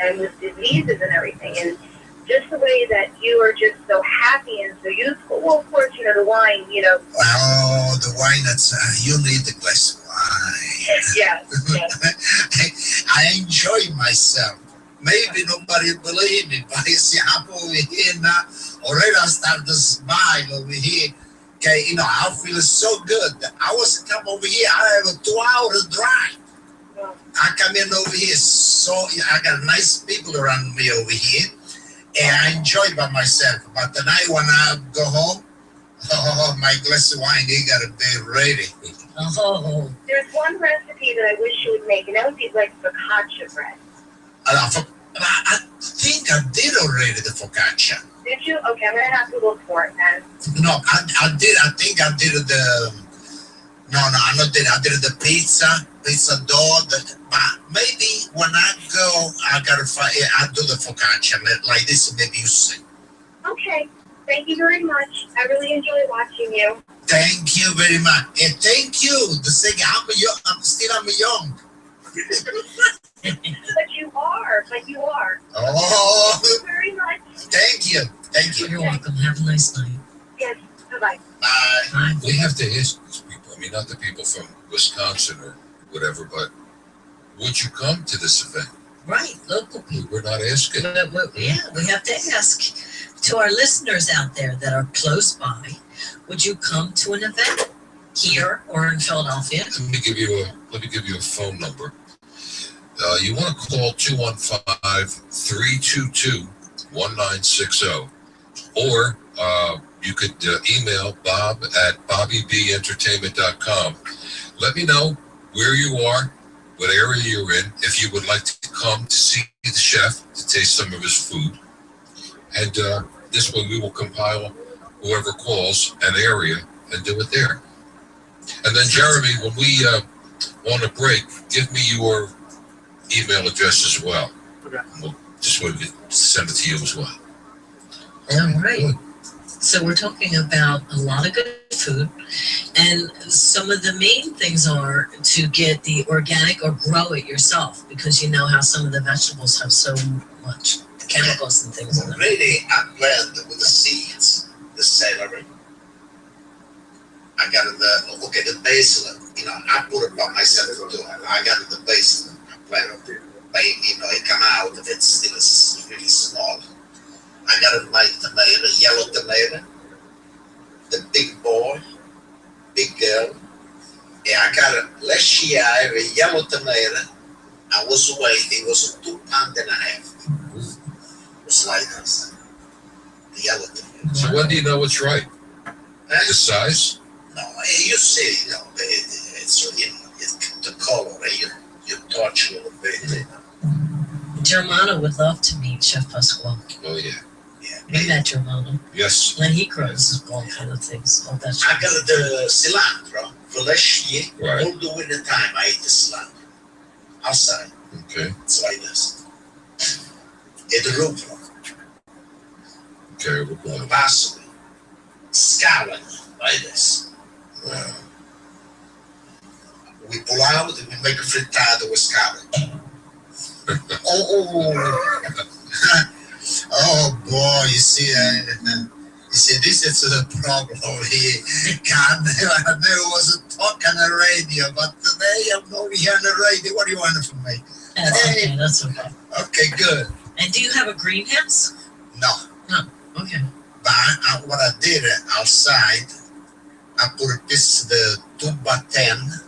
and with diseases and everything. And just the way that you are just so happy and so youthful. Well, of course, the wine, Oh, the wine, you need the glass of wine. Yes. I enjoy myself. Maybe nobody believe me, but you see, I'm over here now. Already I start to smile over here. Okay, I feel so good. I was come over here. I have a 2-hour drive. I come in over here, so I got nice people around me over here, and I enjoy by myself. But tonight when I go home, my glass of wine, they gotta be ready. Oh. There's one recipe that I wish you would make, and that would be like focaccia bread. I think I did already the focaccia. Did you? Okay, I'm gonna have to look for it then. No, I did. I think I did the. No, I not did. I did the pizza dough. But maybe when I go, I gotta find. I do the focaccia like this. Maybe you see. Okay. Thank you very much. I really enjoy watching you. Thank you very much, and thank you. The thing I'm young. But you are. Oh. Thank you very much. Thank you. You're welcome. Have a nice night. Yes. Bye-bye. Bye. Bye. We have to ask these people. I mean, not the people from Wisconsin or whatever, but would you come to this event? Right, local people. We're not asking. Yeah, we have to ask to our listeners out there that are close by, would you come to an event here or in Philadelphia? Let me give you a phone number. You want to call 215-322-1960, or you could email Bob at BobbyBEntertainment.com. Let me know where you are, what area you're in, if you would like to come to see the chef, to taste some of his food. And this way we will compile whoever calls an area and do it there. And then, Jeremy, when we on a break, give me your email address as well. Okay. We'll just want to send it to you as well. All right. Good. So we're talking about a lot of good food, and some of the main things are to get the organic or grow it yourself, because you know how some of the vegetables have so much chemicals and things in them. Really, I blend with the seeds, the celery. I got the basil. I put it by myself too. I got the basil. I blend it. But it come out if it's still really small. I got my tomato, yellow tomato, the big boy, big girl. Yeah, I got it. Last year I have a yellow tomato. I was waiting. It was 2.5 pounds. It was like this. The yellow tomato. So when do you know it's right? Huh? The size? No, you see, it's the color. You touch a little bit. Germano would love to meet Chef Pasquale. Oh, yeah. We met your mama. Yes. When he grows all kind of things. All that I got the cilantro for last year. Right. All the winter time I eat the cilantro. Outside. Okay. It's like this. E the ruplo. Okay, we're going. Passoli. Scallion. Like this. Wow. We pull out and we make a frittata with scallion. Oh boy, you see, this is the problem here. God, I never was talking on the radio, but today I'm over here on the radio. What do you want from me? That's okay, that's okay. Okay, good. And do you have a greenhouse? No. No, okay. But what I did outside, I put a piece of the 2x10.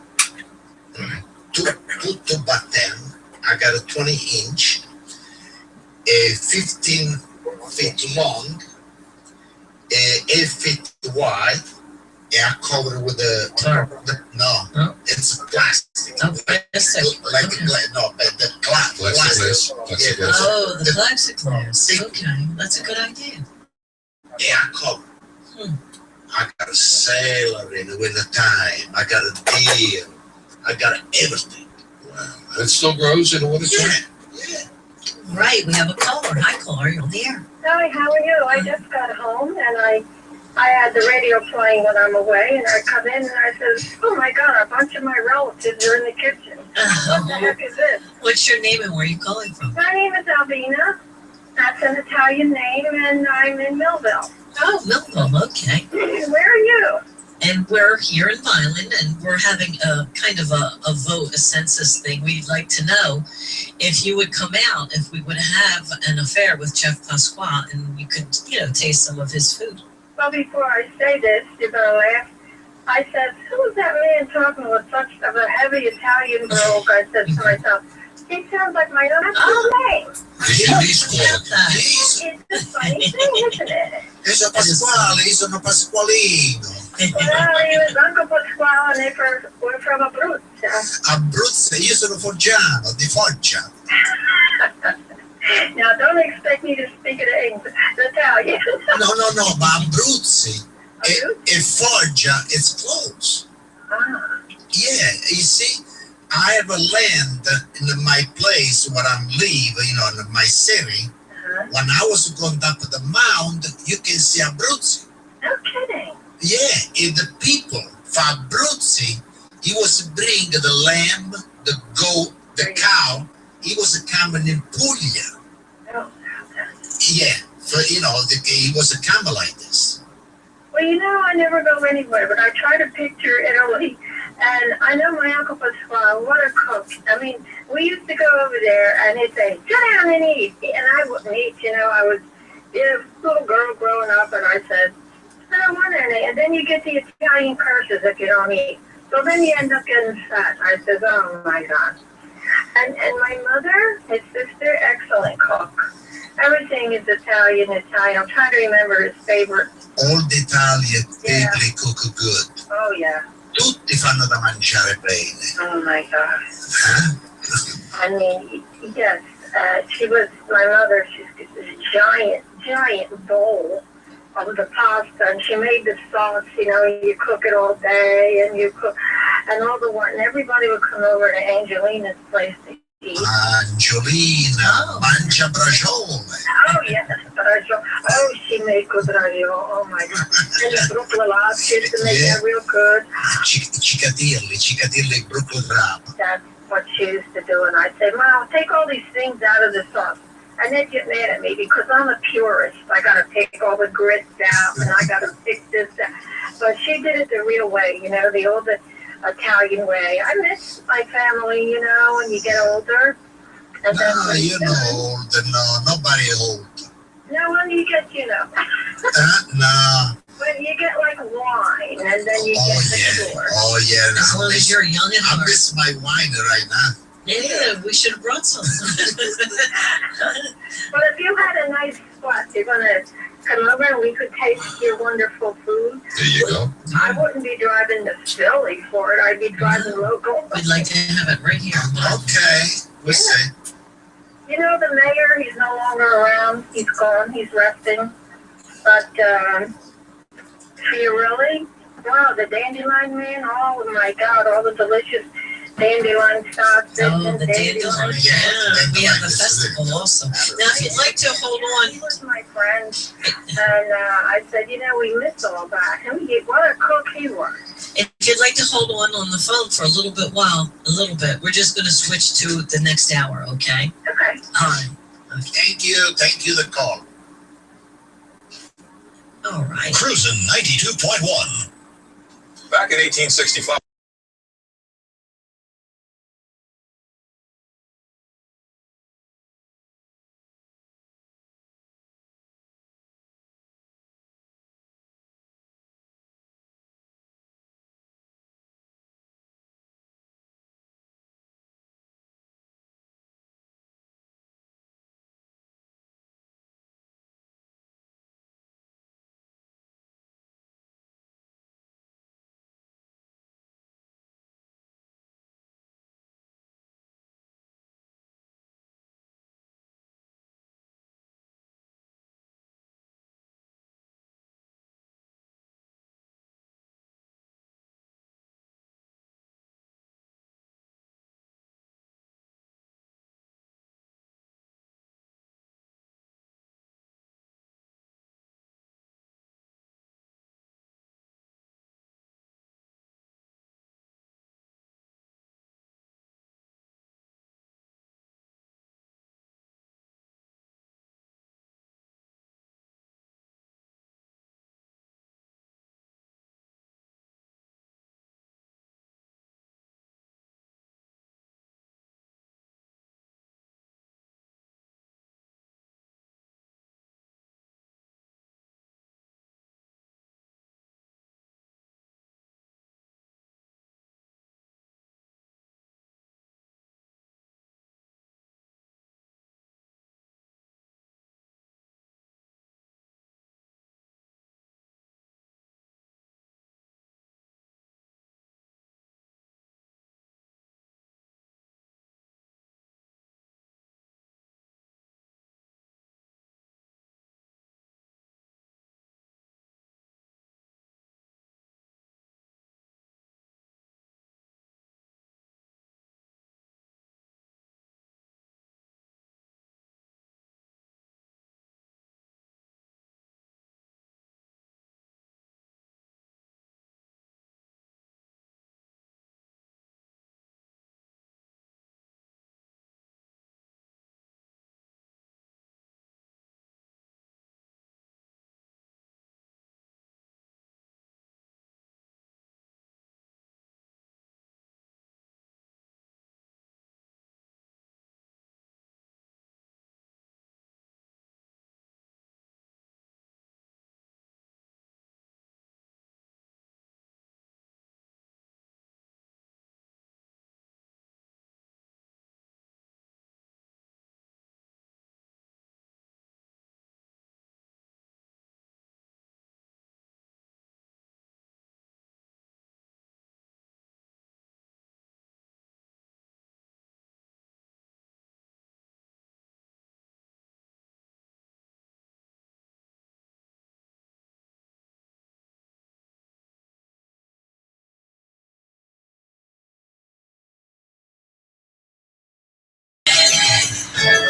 2x10. I got a 20-inch. 15 feet long, 8 feet wide, and I covered it with no, it's plastic. Oh, plastic. Like Okay. the glass. Plexiglass. Yeah, Oh, the plexiglass. Okay, that's a good idea. Yeah, I covered. I got a sailor in the winter time. I got a deer. I got everything. Wow. It still grows in the winter time? Yeah. Right, we have a caller. Hi, caller, you're on the air. Hi, how are you? I just got home and I had the radio playing when I'm away, and I come in and I says, oh my God, a bunch of my relatives are in the kitchen. What the heck is this? What's your name and where are you calling from? My name is Albina. That's an Italian name, and I'm in Millville. Oh, Millville, okay. Where are you? And we're here in Milan, and we're having a kind of a vote, a census thing. We'd like to know if you would come out, if we would have an affair with Chef Pasquale, and you could, taste some of his food. Well, before I say this, you're going to laugh. I said, who's that man talking with such of a heavy Italian brogue? I said to myself, he sounds like my own name. It's a funny thing, isn't it? It's a Pasquale, it's a Pasqualino. Well, he was Uncle Pasquale, and we're from Abruzzo. Abruzzo, io sono foggiano, di Foggia. Now, don't expect me to speak it Italian. No, but Abruzzi e Foggia, it's close. Ah. Yeah, you see, I have a land in my place where I'm live, in my city. Uh-huh. When I was going up the mound, you can see Abruzzi. No kidding. Yeah, and the people from Abruzzi, he was bring the lamb, the goat, the cow. He was coming in Puglia. Oh, Yeah, so he was coming like this. well, I never go anywhere, but I try to picture Italy. And I know my Uncle Pasquale, what a cook. I mean, we used to go over there, and he'd say, sit down and eat. And I wouldn't eat, I was a little girl growing up, and I said, I don't want any. And then you get the Italian curses if you don't eat. So then you end up getting fat. I said, oh, my God. And my mother, his sister, excellent cook. Everything is Italian. I'm trying to remember his favorite. All the Italian people cook good. Oh, yeah. Tutti fanno da mangiare bene. Oh, my God. Huh? I mean, yes, my mother, she's got this giant bowl of the pasta, and she made the sauce, you cook it all day, and you cook, and and everybody would come over to Angelina's place to eat. Angelina, mangia braciole. Oh, yes, ravioli. Oh, she made good ravioli. Oh, my God. And the Brooklyn lobsters to make that real good. Cicatilli, Brooklyn wrap. That's what she used to do, and I'd say, Mom, take all these things out of the sauce. And they'd get mad at me because I'm a purist. I got to pick all the grits out, and I got to pick this out. But she did it the real way, the old Italian way. I miss my family, when you get older. And older. No, nobody old. No, when you get, No. when you get like wine, and then you get mature. Oh, yeah. As long as you're young and I hard. miss my wine right now. Yeah, we should have brought some. But if you had a nice spot, you're going to come over and we could taste your wonderful food. There you go. I wouldn't be driving to Philly for it. I'd be driving local. We'd like to have it right here. Okay, we'll see. You know, the mayor, he's no longer around. He's gone. He's resting. But Fiorelli, wow, the dandelion man, oh my God, all the delicious dandelion sauce. Oh, the dandelion. Yeah, Yeah, we have a dandelion is festival also. Now, if you'd like to hold He on, was my friend. And I said, you know, we missed all that. And what a cook he was. if you'd like to hold on the phone for a little bit, we're just going to switch to the next hour, okay? Okay. All right. Thank you, the call. All right. Cruisin' 92.1. Back in 1865.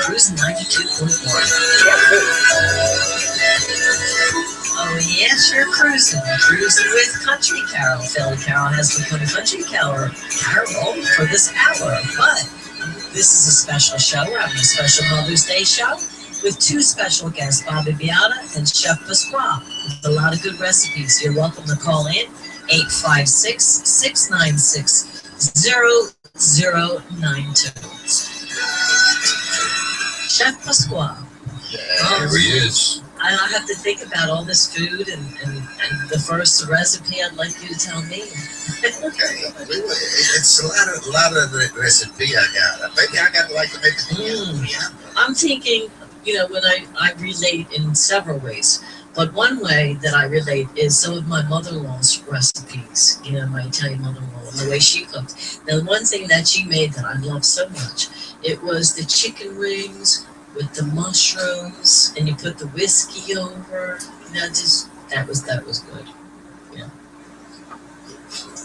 Cruise 92.1. Oh, yes, you're cruising. Cruising with Country Carol. Philly Carol has become Country Carol for this hour. But this is a special show. We're having a special Mother's Day show with two special guests, Bobby Beata and Chef Pasquale, with a lot of good recipes. You're welcome to call in 856-696-0092. Chef Pasquale. Here he is. I have to think about all this food and the first recipe I'd like you to tell me. Okay. It's a lot of recipe I got. Maybe I got to like to make it. I'm thinking, when I relate in several ways. But one way that I relate is some of my mother-in-law's recipes, you know, my Italian mother-in-law, and the way she cooked. Now, one thing that she made that I love so much, it was the chicken wings with the mushrooms, and you put the whiskey over. That was good. Yeah.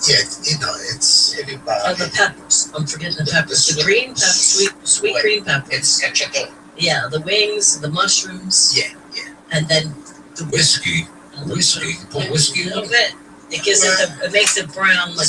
Yeah, you know, it's Oh, everybody. the peppers. I'm forgetting the peppers. The green peppers, sweet green peppers. It's cacciatore. Yeah, the wings, the mushrooms. Yeah, yeah. And then the Whiskey. Put whiskey a in little it. bit. It gives it makes it brown, like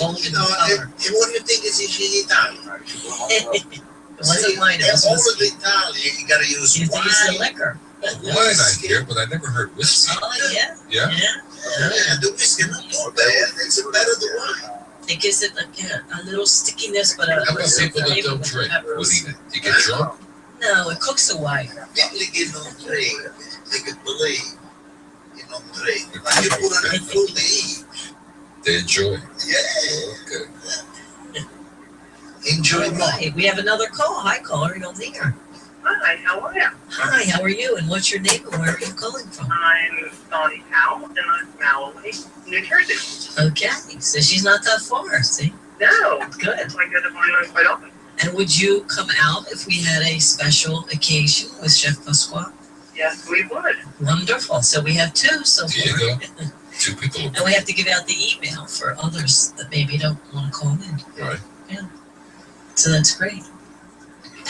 golden You know, color. and what do you think is in Italian? It wasn't mine. It was all whiskey. of Italian, you gotta use You have to wine. use the liquor. Wine I hear, but I never heard whiskey. Oh yeah. Yeah? Yeah, the whiskey not too bad. It's better than wine. It gives it like a little stickiness, but How about people that don't drink? What do you get drunk? No, it cooks away. People get no drink. They could believe. You don't drink. Like you put on the food they eat. They enjoy. Yeah. Okay. Enjoy more. Hey, we have another call. Hi, caller. You're there. Hi, how are you? Hi, how are you? And what's your name and where are you calling from? I'm Donnie Powell, and I'm from Alloway, New Jersey. Okay, so she's not that far. See, No, good. I go to find out quite often. And would you come out if we had a special occasion with Chef Pasquale? Yes, we would. Wonderful. So we have two so There you far. go. Two people. And we have to give out the email for others that maybe don't want to call in. Right. So that's great.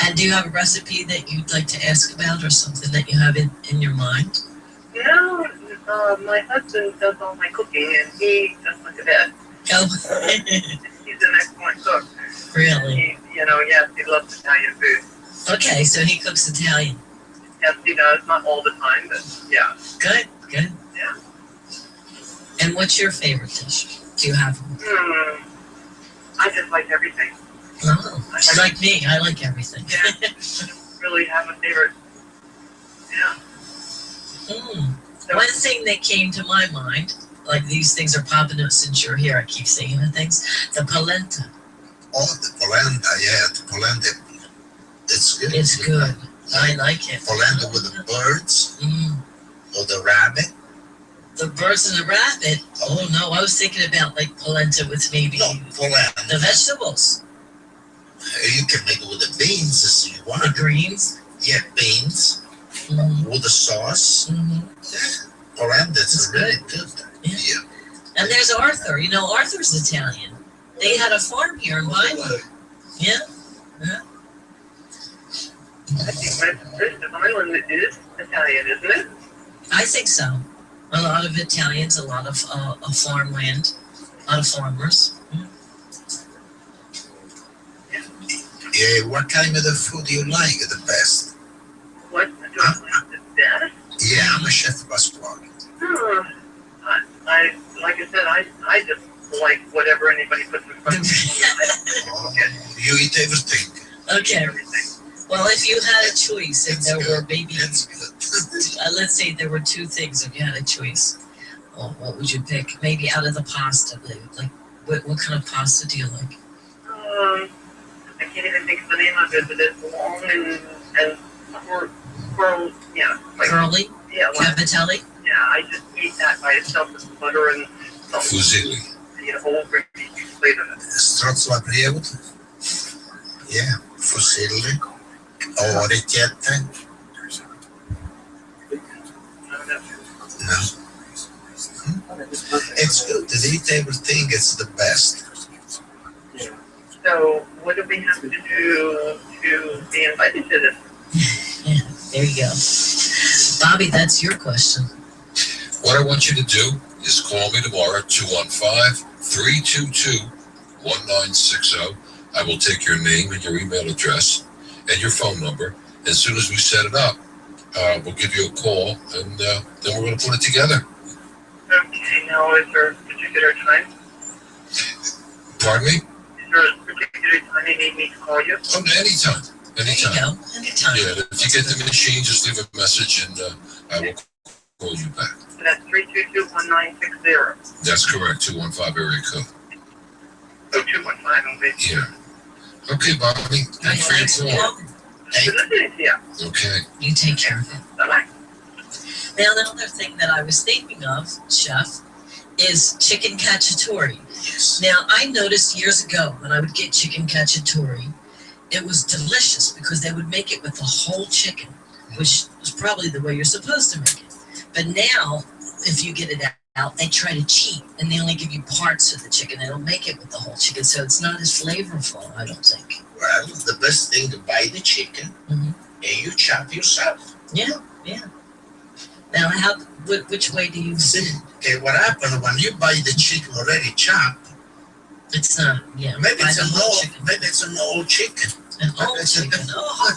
And do you have a recipe that you'd like to ask about or something that you have in your mind? No, my husband does all my cooking, and he does look at it. Oh, He's an excellent cook. really? Yes, he loves Italian food. Okay, so he cooks Italian. Yes, he does. Not all the time, but yeah. Good, good. Yeah. And what's your favorite dish? Do you have one? I just like everything. Oh, she's like me. I like everything. Yeah. I don't really have a favorite. Yeah. One thing that came to my mind, like these things are popping up since you're here, I keep saying the things, the polenta. Oh, the polenta, yeah, the polenta. It's good. It's good. I like it. Polenta with the birds Mm. or the rabbit. The birds and the rabbit. Oh no, I was thinking about like polenta with maybe No, polenta. the vegetables, You can make it with the beans if you want. the greens. Yeah, beans Mm-hmm. with the sauce. Yeah, polenta is It's really good. Yeah. Yeah. And there's Arthur. You know, Arthur's Italian. They had a farm here in Vinewood. Yeah. I think my first island is Italian, isn't it? I think so. A lot of Italians, a lot of farmland, a lot of farmers. Yeah, what kind of the food do you like the best? What do I like the best? Yeah, I'm a chef Pasquale. I like I said, I just like whatever anybody puts in front of me. Oh, you eat everything. Okay. Everything. Well, if you had a choice, if That's there good. were maybe, That's good. let's say there were two things, if you had a choice, what would you pick? Maybe out of the pasta, like what kind of pasta do you like? I can't even think of the name of it, but it's long and curl, yeah, like Curly? yeah, like, Cavatelli? yeah. I just eat that by itself with butter and some Fusilli. whole gravy flavor. Strozzola prevot. Yeah, fusilli. Orecchiette. No. It's good to eat everything. It's the best. So, what do we have to do to be invited to this? Yeah, there you go. Bobby, that's your question. What I want you to do is call me tomorrow, 215-322-1960. I will take your name and your email address and your phone number. As soon as we set it up, we'll give you a call, and then we're going to put it together. Okay, now is there a particular time? Pardon me? Is there a particular time you need me to call you? Oh, anytime. There you Anytime. go. Anytime. Yeah, if you get the machine, just leave a message, and I will call you back. So that's 322-1960. That's correct, 215 area code. Oh, 215, okay. Yeah. Okay, Bobby. Thanks for your call. Good listening to you. Okay. You take care of it. Bye-bye. Now, the other thing that I was thinking of, Chef, is chicken cacciatore. Yes. Now, I noticed years ago when I would get chicken cacciatore, it was delicious because they would make it with the whole chicken, which is probably the way you're supposed to make it. But now, if you get it out, they try to cheat and they only give you parts of the chicken. They don't make it with the whole chicken, so it's not as flavorful, I don't think. Well, the best thing to buy the chicken and you chop yourself. Yeah. Now, which way do you see? Okay, what happened when you buy the chicken already chopped? It's not. Yeah. Maybe it's an old chicken. An old chicken. Oh.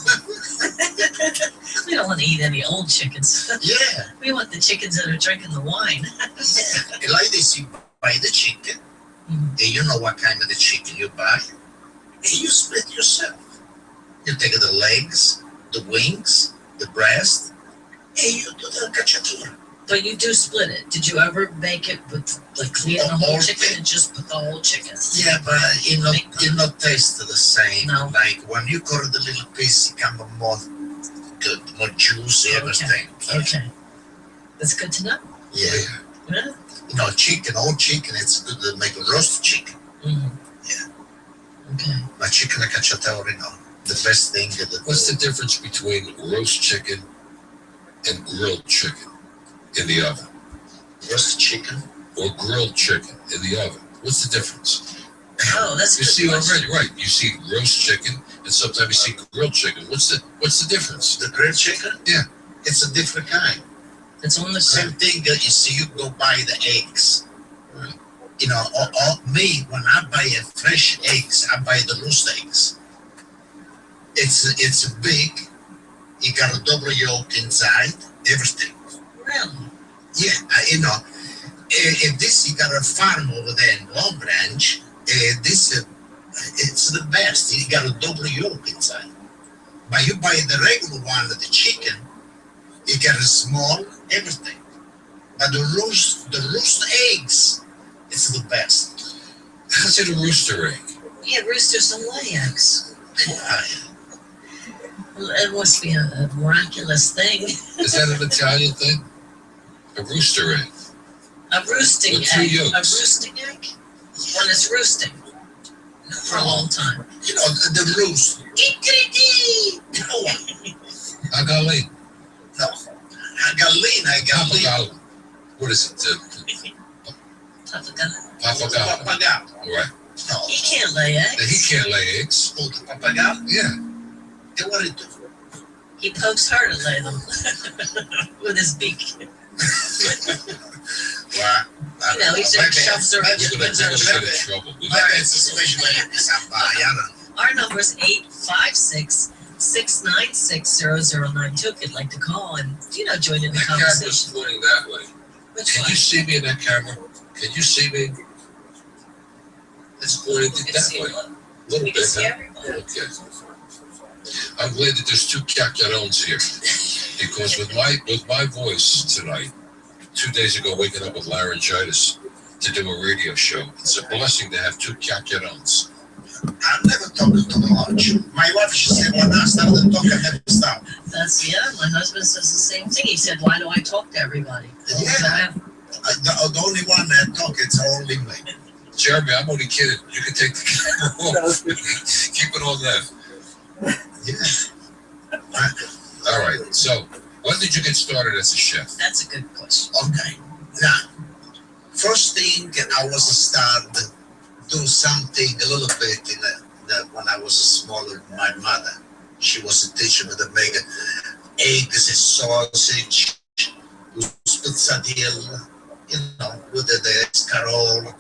We don't want to eat any old chickens. Yeah. We want the chickens that are drinking the wine. Yeah. Like this, you buy the chicken, and you know what kind of the chicken you buy, and you split yourself. You take the legs, the wings, the breast, and you do the cacciatore. But you do split it. Did you ever make it with clean the whole chicken and just put the whole chicken? Yeah, but it not taste the same. No. Like when you cut the little piece, it come more good, more juicy, everything. Okay. That's good to know. Yeah. Yeah. Old chicken, it's good to make a roast chicken. Yeah. Okay. But chicken cacciatore, the best thing. What's the difference between roast chicken and grilled chicken in the oven? Roast chicken or grilled chicken in the oven. What's the difference? Oh, that's you see already, right? You see roast chicken, and sometimes you see grilled chicken. What's the difference? The grilled chicken? Yeah, it's a different kind. It's on the same thing that you see. You go buy the eggs. Right. Me when I buy fresh eggs, I buy the loose eggs. It's big. You got a double yolk inside. Everything. Really? Yeah, if this you got a farm over there in Long Branch, this it's the best. You got a double yolk inside. But you buy the regular one, the chicken, you get a small everything. But the roast eggs, it's the best. How's it a rooster egg? Yeah, roosters don't lay eggs. Well, it must be a miraculous thing. Is that an Italian thing? A rooster egg. A roosting with 2 egg. yolks. A roosting egg? When it's roosting for a long time. The roost. Agalin. No. Agalin. What is it? Papagayo. Papagayo. All right. No. He can't lay eggs. He can't lay eggs. Oh, the papagayo? Yeah. Then what it do? He pokes her to lay them with his beak. Well, he shoves her. Our number is 856-696-0092 if you'd like to call and join in the conversation. Camera's pointing that way. Can you see me in that camera? Can you see me? It's pointing that way. A little bit, huh? Okay. I'm glad that there's 2 Cacciarones here, because with my voice tonight, 2 days ago waking up with laryngitis to do a radio show, it's a blessing to have 2 Cacciarones. I'm never talking too much. My wife, she said, when I started talking, I never stop. My husband says the same thing. He said, why do I talk to everybody? Yeah. The only one that talk, it's only me. Jeremy, I'm only kidding. You can take the camera off. Keep it on there. Yeah. All right. So, when did you get started as a chef? That's a good question. Okay. Now, first thing I was start do something a little bit when I was smaller. My mother, she was a teacher with the make eggs and sausage, spitzadilla, with the escarole,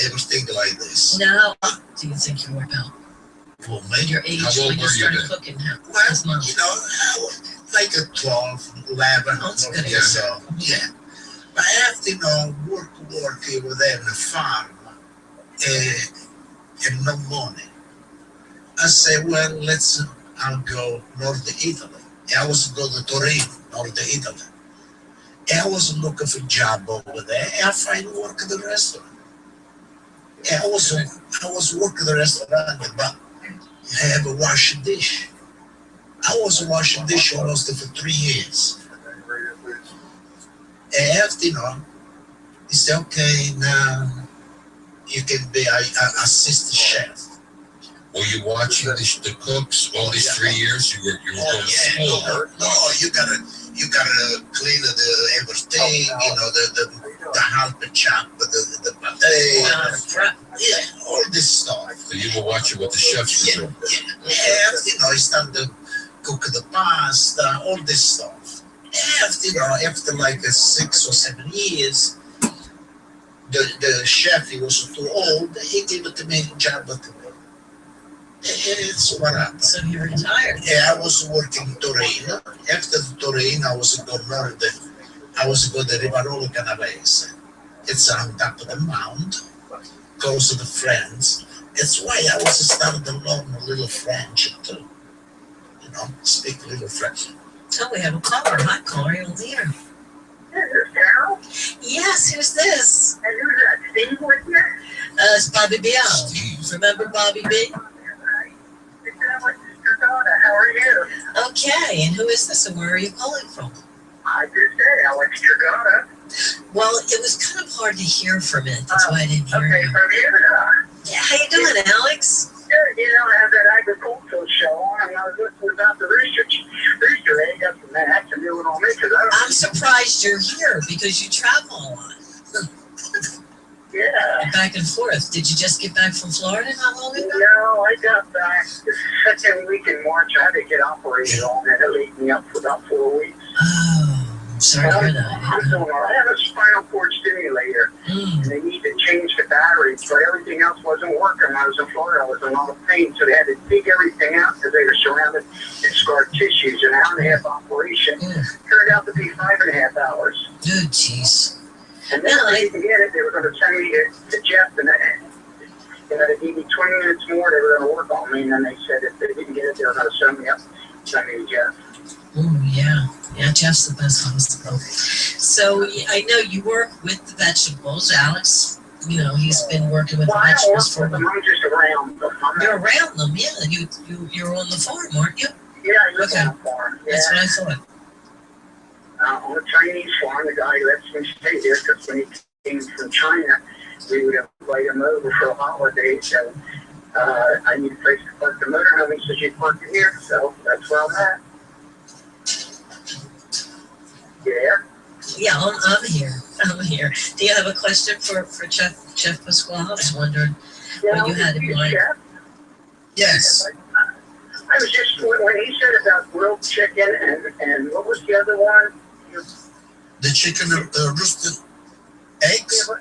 everything like this. Now, do you think you were about? Well, maybe Your age How old when you were you started then? cooking? Well, like a 12, 11, That's good. so, yeah. But after, work over there in the farm, and no money. I said, well, I'll go north Italy. I was going to Torino, north Italy. I was looking for a job over there. I find work in the restaurant. I was working the restaurant, but I have a wash dish. I was washing dish almost for 3 years. after, he said, okay, now you can be a assistant chef. Were you watching the cooks all these 3 years? You were going to school. No, you gotta clean everything, the half chop, the pate, all this stuff. So you were watching what the chefs were doing. After, he started to cook the pasta, all this stuff. After like 6 or 7 years, the chef, he was too old, he gave it to me job to me. It's what happened. So you retired. Yeah, I was working in Torino. After Torino, I was going north. I was going to Rivarolo Canavese. It's on top of the mound, close to the French. That's why I was starting to learn a little French too. Speak a little French. Oh, we have a caller. Hi, caller. You're on the air. This is Carol. Yes, who's this? And who's that? Steve with you? It's Bobby B. Steve. Remember Bobby B? How are you? Okay, and who is this and where are you calling from? I just said Alex Dragona. Well, it was kind of hard to hear from it. That's why I didn't hear Okay, you. from you. Yeah, how you doing, Alex? Good, I have that agricultural show on, and I was listening about the rooster egg up from that. That's a new one on me, because I'm surprised you're here because you travel a lot. Yeah. Back and forth. Did you just get back from Florida not long ago? No, I got back the second week in March. I had to get operated on, and it laid me up for about 4 weeks. Oh, I'm sorry to hear that. I'm doing all right. I have a spinal cord stimulator, and they need to change the battery, but everything else wasn't working. When I was in Florida, I was in a lot of pain, so they had to dig everything out because they were surrounded in scar tissues. An hour and a half operation turned out to be 5.5 hours. Good, jeez. And then I didn't get it. They were going to send me to Jeff, and they gave me 20 minutes more. They were going to work on me, and then they said if they didn't get it, they were going to send me to Jeff. Oh, yeah. Yeah, Jeff's the best hospital. So I know you work with the vegetables, Alex. He's been working with the vegetables for a while. I'm just around them. You're around them, yeah. You're on the farm, aren't you? Yeah, I live on the farm. Yeah. That's what I thought. On a Chinese farm, the guy lets me stay there because when he came from China, we would invite him over for a holiday. So I need a place to park the motorhome. He says, you park it here. So that's where I'm at. Yeah. Yeah, I'm here. I'm here. Do you have a question for Chef Pasquale? I was wondering what you had in mind. Chef? Yes. I was just, when he said about grilled chicken and what was the other one? The chicken roasted eggs? When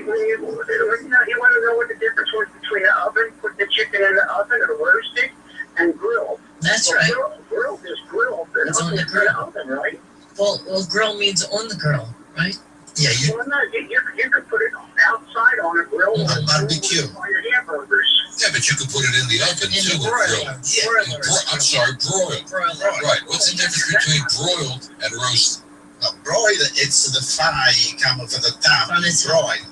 you want to know what the difference was between the oven, put the chicken in the oven or roasted, and grilled. That's right. Grilled is grilled. It's on the grill. Oven, right? Well, grill means on the grill, right? Yeah, Well, no, you can put it outside on a grill. On a barbecue. On your hamburgers. Yeah, but you can put it in the oven In too. the broiler. I'm sorry, broiled. Right. What's the difference between broiled and roasted? Broiled, it's the fry coming from the top. From the broiled.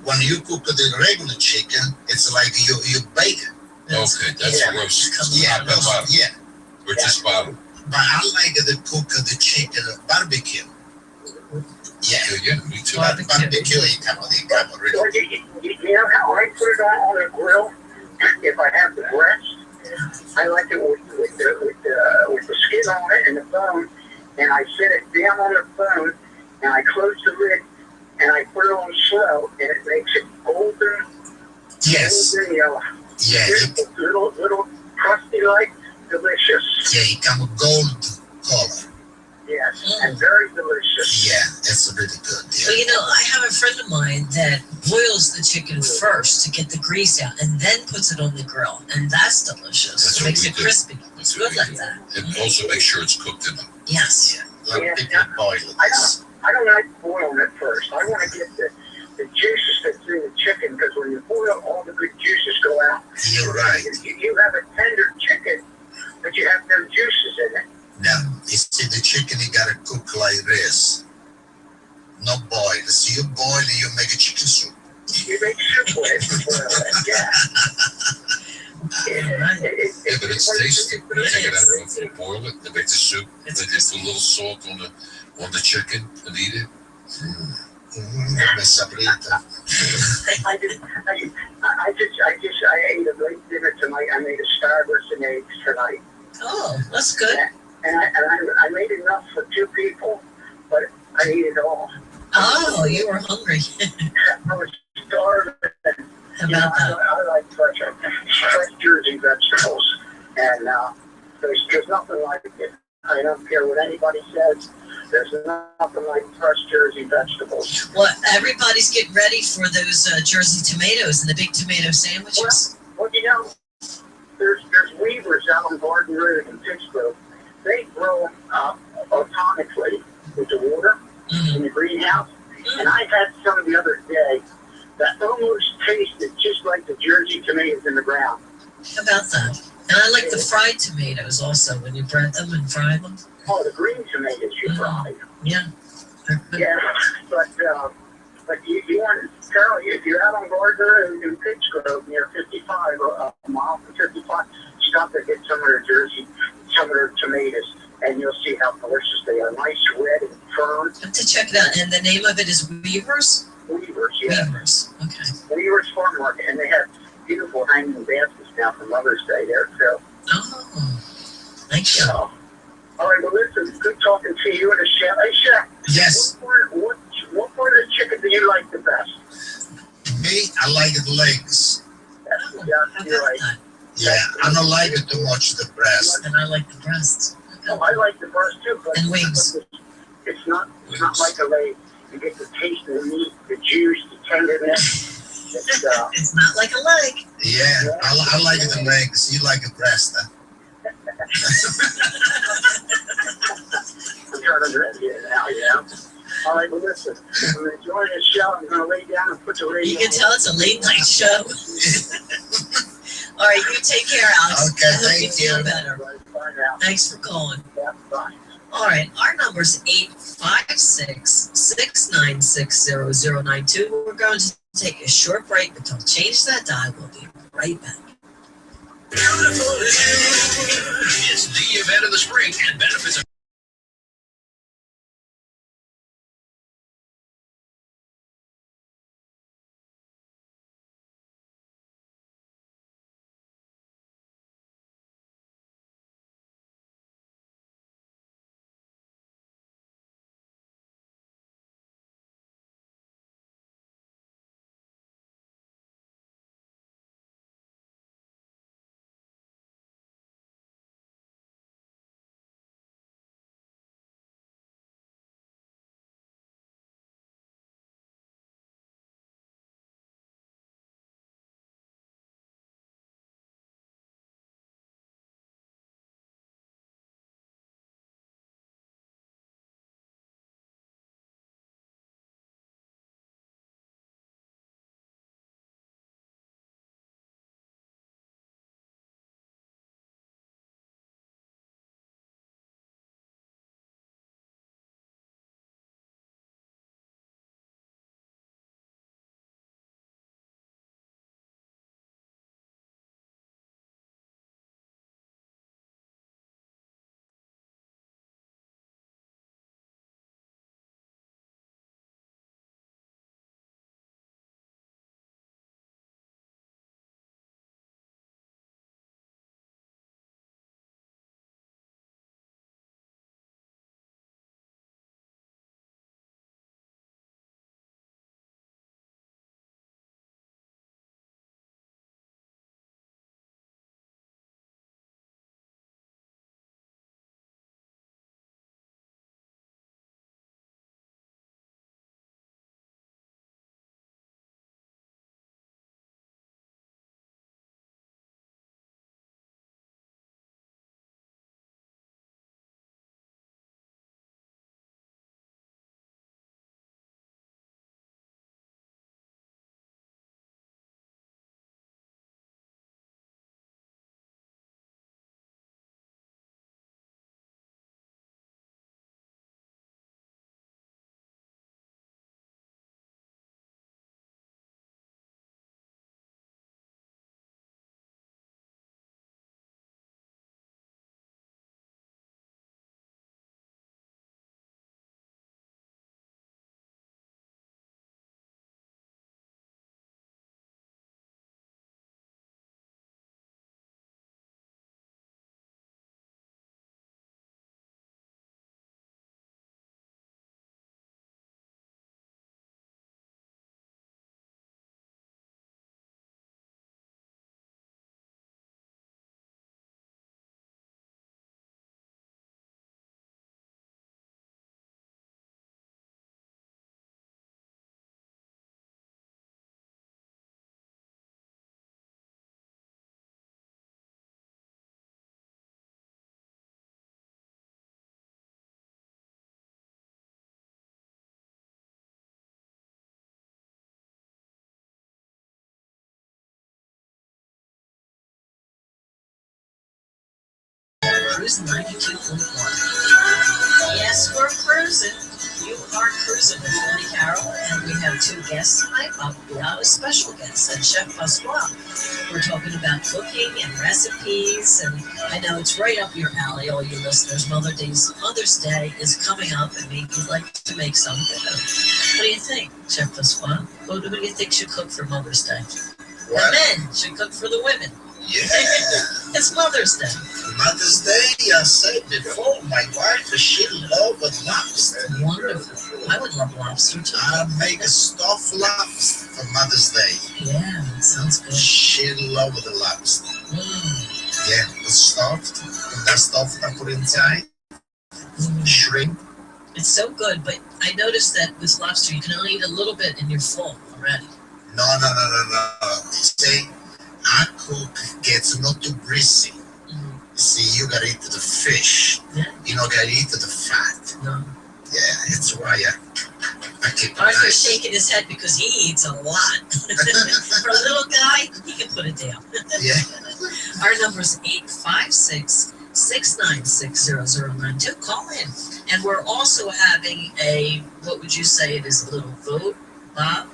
When you cook the regular chicken, it's like you bake it. Okay, that's a roast. Yeah, Yeah. We're just bottom. But I like to cook the chicken barbecue. Yeah, me too. Barbecue, You know how I put it on a grill? If I have the breast, I like it with the skin on it and the bone, and I set it down on the bone, and I close the lid, and I put it on slow, and it makes it golden. Yes. Golden yellow. Yeah. Little crusty like, delicious. Yeah, it come with gold color. Yes, and very delicious. Yeah, that's really good. Yeah. Well, I have a friend of mine that boils the chicken first to get the grease out and then puts it on the grill. And that's delicious. That's It what makes we it do. crispy. That's It's what good we like do. that. And also make sure it's cooked enough. Yes. A lot of people boil it. I don't like boiling it first. I want to get the juices that's in the chicken, because when you boil, all the good juices go out. You're right. You have a tender chicken, but you have no juices in it. Now, you see the chicken, you gotta cook like this. No boil. So you boil and you make a chicken soup. You make soup with it. Yeah. Right. Yeah, but it's tasty. You take it out of the boil it, and make the soup, and then just put a little salt on the chicken and eat it. Me sabrita. I ate a late dinner tonight. I made asparagus and eggs tonight. Oh, that's good. And I made enough for 2 people, but I ate it all. Oh, you were hungry. I was starving. How about that? I like fresh Jersey vegetables, and there's nothing like it. I don't care what anybody says. There's nothing like fresh Jersey vegetables. Well, everybody's getting ready for those Jersey tomatoes and the big tomato sandwiches. Well, you know, there's weavers out on Garden Road in Pittsburgh. They grow automatically with the water in the greenhouse. And I had some the other day that almost tasted just like the Jersey tomatoes in the ground. How about that? And I like the fried tomatoes also, when you bread them and fry them. Oh, the green tomatoes you fried. Yeah. Yeah, but you want to tell you, if you're out on Gardner in Pittsgrove near 55, or a mile from 55, stop and get some of their tomatoes, and you'll see how delicious they are. Nice, red, and firm. I have to check it out. And the name of it is Weavers? Weavers, yeah. Weavers, okay. Weavers Farm Market, and they have beautiful hanging baskets now for Mother's Day there, too. Oh, thank you. So, all right, well, listen, good talking to you and the chef. Hey, chef. Yes. What part of the chicken do you like the best? Me, I like the legs. Oh, how about that? Yeah, I don't like it too much, the breast. And I like the breasts. Oh, I like the breast too, but And wings. It's not like a leg. You get the taste of the meat, the juice, the tenderness. It's not like a leg. Yeah, I like the legs. You like the breast, huh? I'm trying to read it now, yeah. All right, well, listen, I'm enjoying the show. I'm going to lay down and put the radio You can tell it's a late night show. All right, you take care, Alex. Okay, I hope thank you feel you. better. Bye now. Thanks for calling. Yeah, bye. All right, our number is 856-696-0092. We're going to take a short break, but don't change that dial. We'll be right back. It's the event of the spring and benefits of Cruise 92.1. Yes, we're cruising. You are cruising with Lily Carroll, and we have two guests tonight. We have a special guest, and Chef Pasquale. We're talking about cooking and recipes, and I know it's right up your alley, all you listeners. Mother's Day is coming up, and maybe you'd like to make something. What do you think, Chef Pasquale? Who do you think should cook for Mother's Day? What? The men should cook for the women. Yeah. It's Mother's Day. Mother's Day, I said before, my wife, she loves lobster. Wonderful. I would love lobster too. I make a stuffed lobster for Mother's Day. Yeah, that sounds good. She loves the lobster. Yeah, the stuffed. And that stuffed I put inside. Shrimp. It's so good, but I noticed that with lobster, you can only eat a little bit and you're full already. No. See, our cook gets not too greasy. See, you gotta eat the fish. Yeah. You don't gotta eat the fat. No. Yeah, it's why I keep it Arthur's nice. shaking his head because he eats a lot. For a little guy, he can put it down. Yeah. Our number is 856-696-0092. Call in. And we're also having what would you say it is, a little vote, Bob,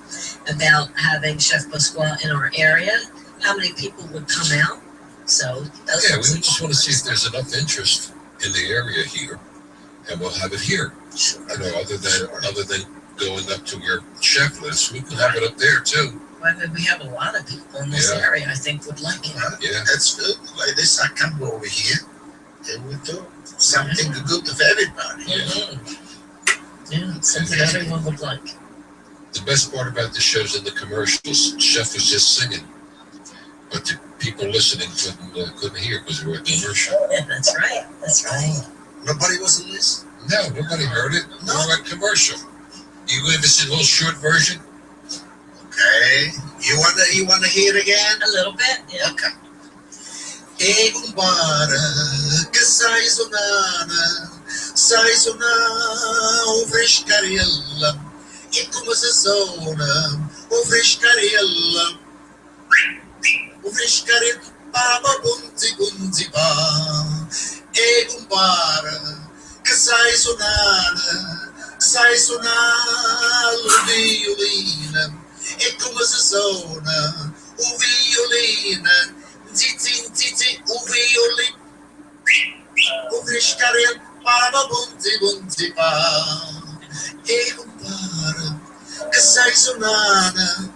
about having Chef Pasquale in our area. How many people would come out? So yeah, we just want to see if there's enough interest in the area here, and we'll have it here. You know, other than going up to where chef lives, we can have it up there too. Well, we have a lot of people in this area, I think, would like it. Yeah, that's good. Like this, I come over here, and we do something good for everybody. Yeah, something everyone would like. The best part about the shows in the commercials, chef was just singing, but the people listening couldn't hear because we were a commercial. Yeah, that's right. That's right. Nobody was listening. No, nobody heard it. No. We were a commercial. You ever see a little short version? Okay. You wanna hear it again? A little bit, yeah. Okay. E compara che sai suonare o frescariella, e come se suona o frescariella, o frescariella, papa punzi pa, e compara che sai suonare il violino, e come si suona il violino, zizi, il violino, o frescare papa punzi pa, e compare che sai suonare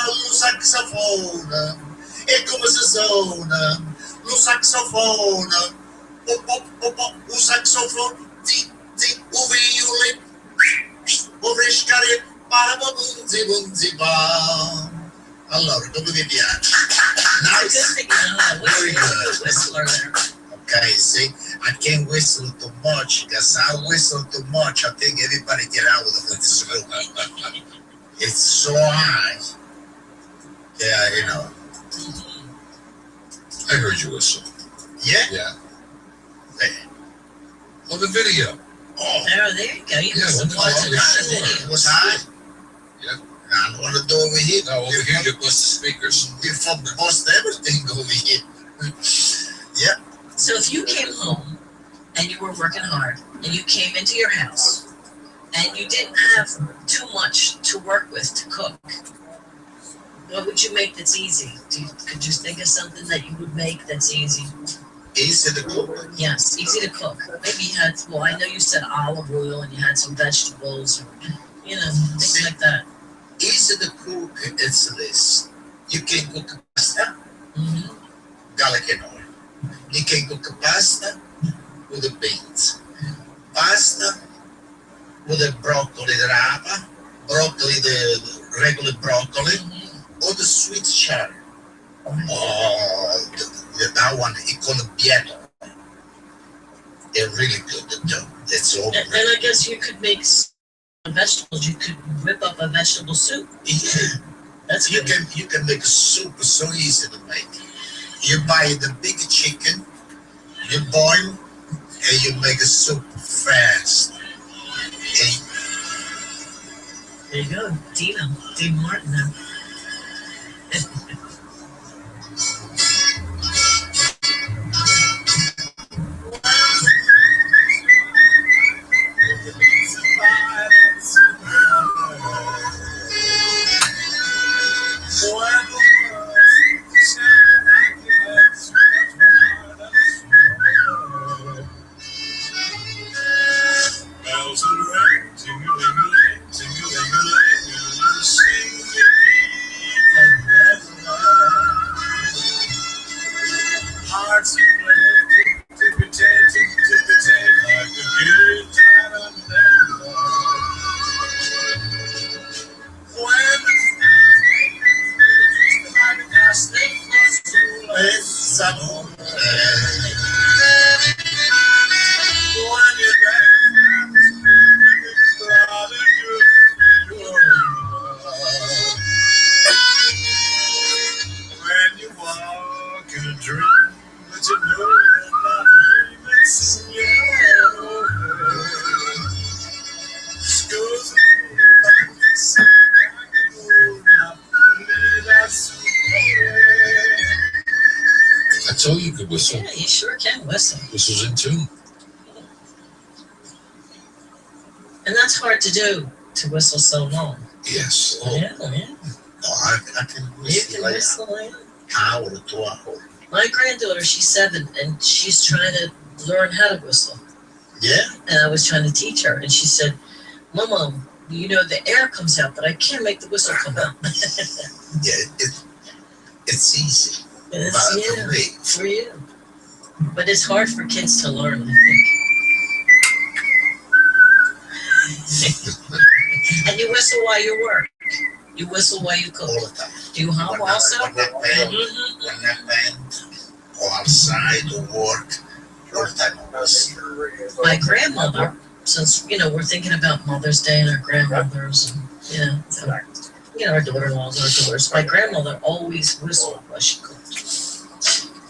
lo saxofone, e come si suona lo saxofone, o saxofone, o violino, o frescare papa punzi pa. Allora, dove mi piace? Nice. Good thing you know how to Very good. whistler there. Okay, see, I can't whistle too much because I whistle too much. I think everybody get out of the school. It's so high. Yeah, you know. I heard you whistle. Yeah? Yeah. Hey. On the video. Oh, There you go. You Yeah, can watch it on the it video. was high. Yeah. I don't want to do over here. No, over here you bust the speakers. We from bust everything over here. Yeah. So if you came home and you were working hard and you came into your house and you didn't have too much to work with to cook, what would you make that's easy? Could you think of something that you would make that's easy? Easy to cook. Yes, easy to cook. Maybe you had, well, I know you said olive oil and you had some vegetables, or, things like that. Easy to cook, it's this. You can cook pasta, garlic and oil. You can cook pasta with the beans. Pasta with the broccoli, the rapa, broccoli, the regular broccoli, or the sweet cherry. Oh, that one, he called it bietto. They're really good to do. It's all And I guess you could make vegetables. You could whip up a vegetable soup. Yeah. That's you good. can make a soup so easy to make. You buy the big chicken, you boil, and you make a soup fast. And There you go, Dean Martin. Now. whistle. Yeah, you sure can whistle. Whistle's in tune. And that's hard to do, to whistle so long. Yes. Yeah. No, I can You whistle can like whistle, yeah. hour or 2 hours. My granddaughter, she's 7, and she's trying to learn how to whistle. Yeah? And I was trying to teach her, and she said, Mama, you know, the air comes out, but I can't make the whistle come out. Yeah, it's easy. It's, But yeah, for me, for you. But it's hard for kids to learn, I think. And you whistle while you work. You whistle while you cook. all the time. Do you hum also? When I bend, or outside or work, all the time I whistle. My grandmother, since, you know, we're thinking about Mother's Day and our grandmothers and, you know, so, you know, our daughter-in-laws, our daughters. My grandmother always whistled while she cooked.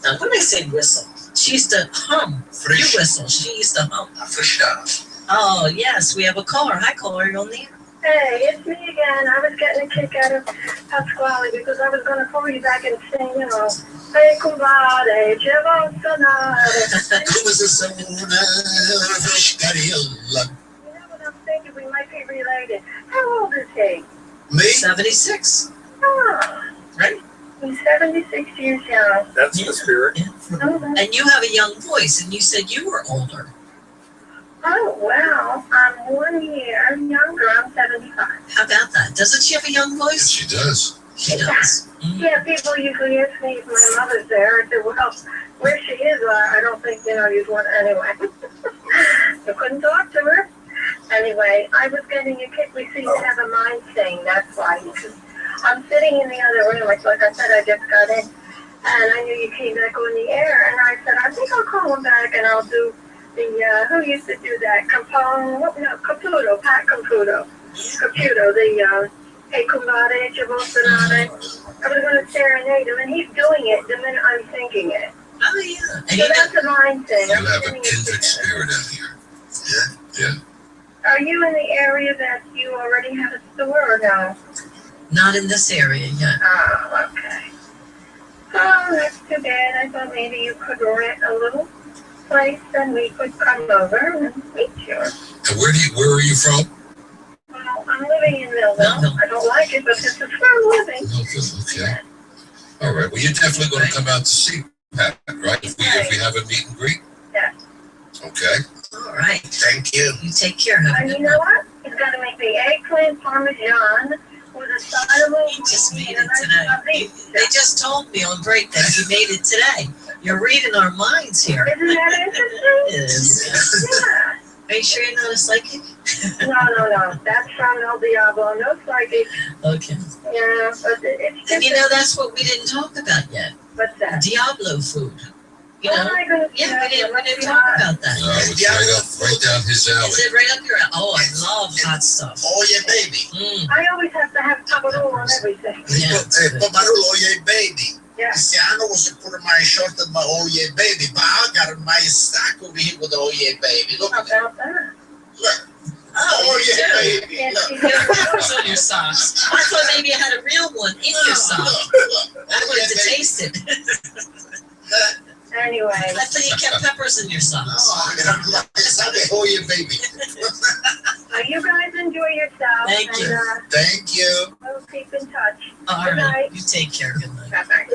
Now, when I say whistle, she used to hum. You whistle. She used to hum. For sure. Oh, yes, we have a caller. Hi, caller. You're on the air. Hey, it's me again. I was getting a kick out of Pasquale because I was going to call you back and sing, you know, Hey, Kumbade, Chevo Sonare. Come as a sola, Scariella. You know what I'm thinking? We might be related. How old is he? Me? 76. Oh, Right? he's 76 years young. That's the spirit. Oh, And you have a young voice, and you said you were older. well, I'm 1 year younger. I'm 75. How about that? Doesn't she have a young Yes, voice? she does. She does. Mhm. Yeah, people usually ask me if my mother's there. I said, well, where she is, I don't think, you know, you'd want anyway. I couldn't talk to her. Anyway, I was getting a kick. We seem to have a mind thing. That's why. Because I'm sitting in the other room. Like I said, I just got in. And I knew you came back on the air. And I said, I think I'll call him back and I'll do the, who used to do that? Caputo, Pat Caputo. Caputo, the, Hey, Kumbade, Chavosanade. I was going to serenade him, and he's doing it the minute I'm thinking it. Oh, yeah. And So you know, that's a mind thing. You I'm have a getting kindred kick spirit out here. Yeah? Yeah. Are you in the area that you already have a store or no? not in this area yet. Oh, okay. Oh, that's too bad. I thought maybe you could rent a little place and we could come over and meet you. And where are you from? Well, I'm living in Millville. Millville. I don't like it, but this is where I'm living. Okay. All right. Well, you're definitely going to come out to see Pat, right? If we have a meet and greet. Yes. Okay. All right. Thank you. You take care. Have a And good you know one. what? He's got to make me eggplant parmesan with a side of He just made it today. today. They just told me on break that he made it today. You're reading our minds here. Isn't that interesting? It is. Yeah. Are you sure you're not a psychic? No. That's from El Diablo. No psychic. Okay. Yeah, but it's just. And you know, that's what we didn't talk about yet. What's that? Diablo food. You What know? am I gonna Yeah, we didn't Let's talk not- about that. No, it's right down his Is alley. it right up your alley? Oh, I love hot stuff. Oye, baby. Mm. I always have to have tabaroo on everything. Yeah, it's good. Pomarulo, oye, baby. Yeah. See, I know what's to put in my shirt and my oye, baby, but I got my stack over here with the oye, baby. Look How at that. about that? Look. Oh, you do? baby. Yeah, Look. You got peppers on your socks. I thought maybe you had a real one in your sock. Look. I wanted to Oye, baby. taste it. Anyway, I thought you kept peppers in your No, socks. oye, baby. you guys enjoy yourself. Thank you. And, Thank you. we'll keep in touch. All Good right. night. You take care. Good night. Bye-bye.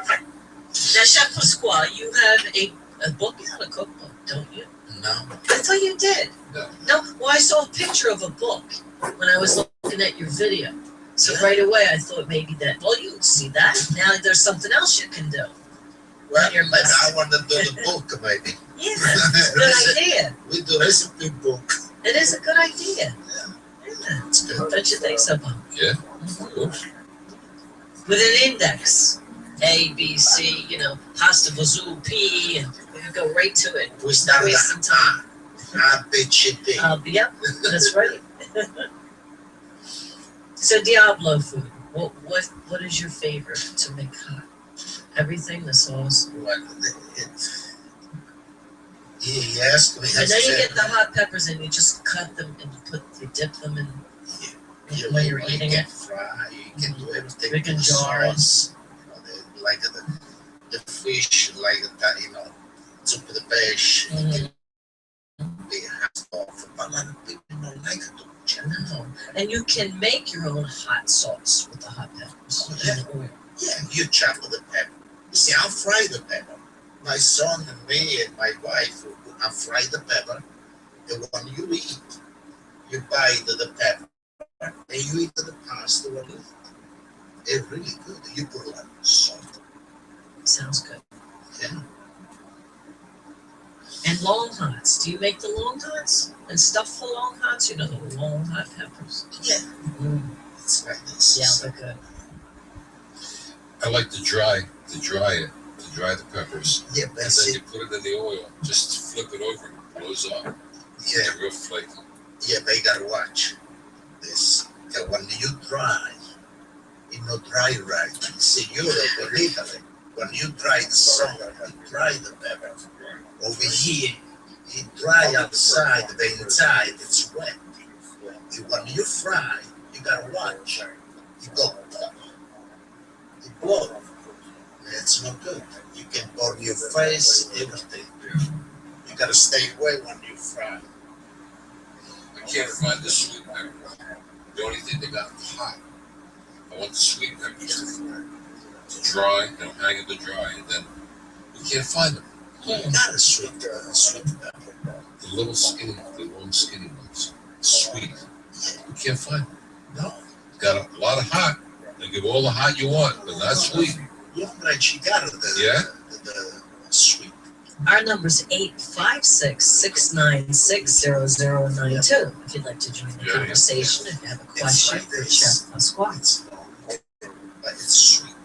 Now, Chef Pasquale, you have a book. You have a cookbook, don't you? No. I thought you did. No. No, well, I saw a picture of a book when I was looking at your video. So right away, I thought maybe that, well, you see that. Now there's something else you can do. Well, Your maybe list. I want to do the book, maybe. Yeah, good idea. We do recipe book. It is a good idea. Yeah, It's good. don't you think so, Bob? Yeah. Mhm. Of course. With an index, A, B, C, pasta vazoo, P, and we can go right to it. We Not start wasting time. Yep. That's right. So Diablo food. What is your favorite to make hot? Everything, the sauce. He asked me. And then you get the hot peppers and you just cut them and you dip them in when you're eating can it. fry, you can do everything. Big in with jars. sauce. Like the fish like that, soup of the fish. They have off, but a lot of people don't like it too much. No. And you can make your own hot sauce with the hot peppers. Yeah, you chop the pepper. You see, I'll fry the pepper. My son and me and my wife, I fry the pepper. The one you eat, you buy the pepper, and you eat the pasta with it. It's really good. You put a lot of salt. Sounds good. Yeah. And long hots. Do you make the long hots and stuff the long hots? You know the long hot peppers. Yeah. It's like this. Yeah, they're good. I like to dry the peppers. Yeah, and then you put it in the oil. Just flip it over and it blows up. Yeah. They're real flaky. Yeah, but you gotta watch this. When you dry, dry right. See, Europe or Italy, when you dry the salt and dry the pepper, over here, you dry outside, the inside, it's wet. When you fry, you gotta watch. You go, you blow. It's not good. You can burn your face, everything. You gotta stay away when you fry. I can't find the sweet pepper. The only thing they got hot. I want the sweet peppers to dry, hang in to dry, and then we can't find them. Not a sweet pepper. The long skinny ones. Sweet. We can't find them. No. Got a lot of hot. They give all the hot you want, but not sweet. Yeah, but she got the sweet. Our number is 856-696-0092. If you'd like to join the conversation, if you have a question for Chef Pasquale. But it's sweet.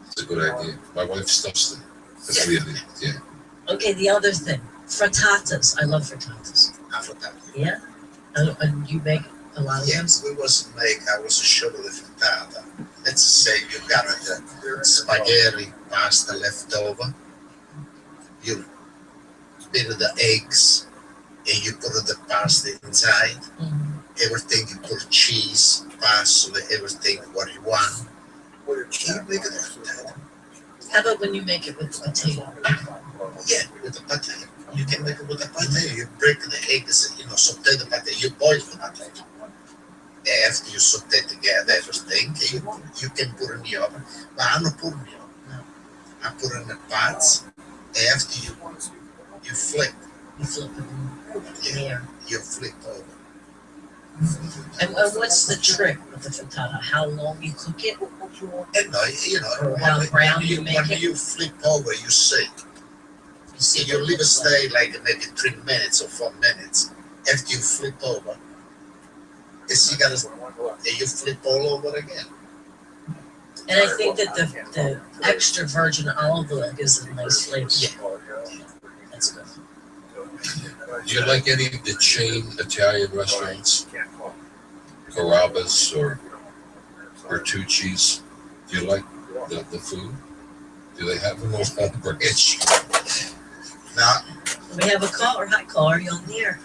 It's a good idea. My wife stuffs them. That's really, yeah. Okay, the other thing, frittatas. I love frittatas. Yeah? And you make a lot of them? We wasn't make, I was sure of the frittata. Let's say you got the spaghetti pasta left over. You bit of the eggs and you put the pasta inside. Everything you put cheese, parsley, everything what you want. You make it frittata. How about when you make it with potato? Yeah, with the potato. You can make it with the potato. You break the eggs, saute the potato. You boil the potato. After you saute together everything, you can put in the oven. But I'm not putting in the oven. No. I put in the pots. After you flip. You flip it. Yeah. You flip over. And what's the trick with the frittata? How long you cook it? And or how brown you make it? When you flip over, you see. You leave it stay like maybe 3 minutes or 4 minutes. After you flip over, you flip all over again. And I think that the extra virgin olive oil gives it a nice flavor. Yeah. That's good. Do you like any of the chain Italian restaurants? Carrabba's or Bertucci's? Do you like the food? Do they have them on British? No. We have a caller. Hi, caller. You're on the air.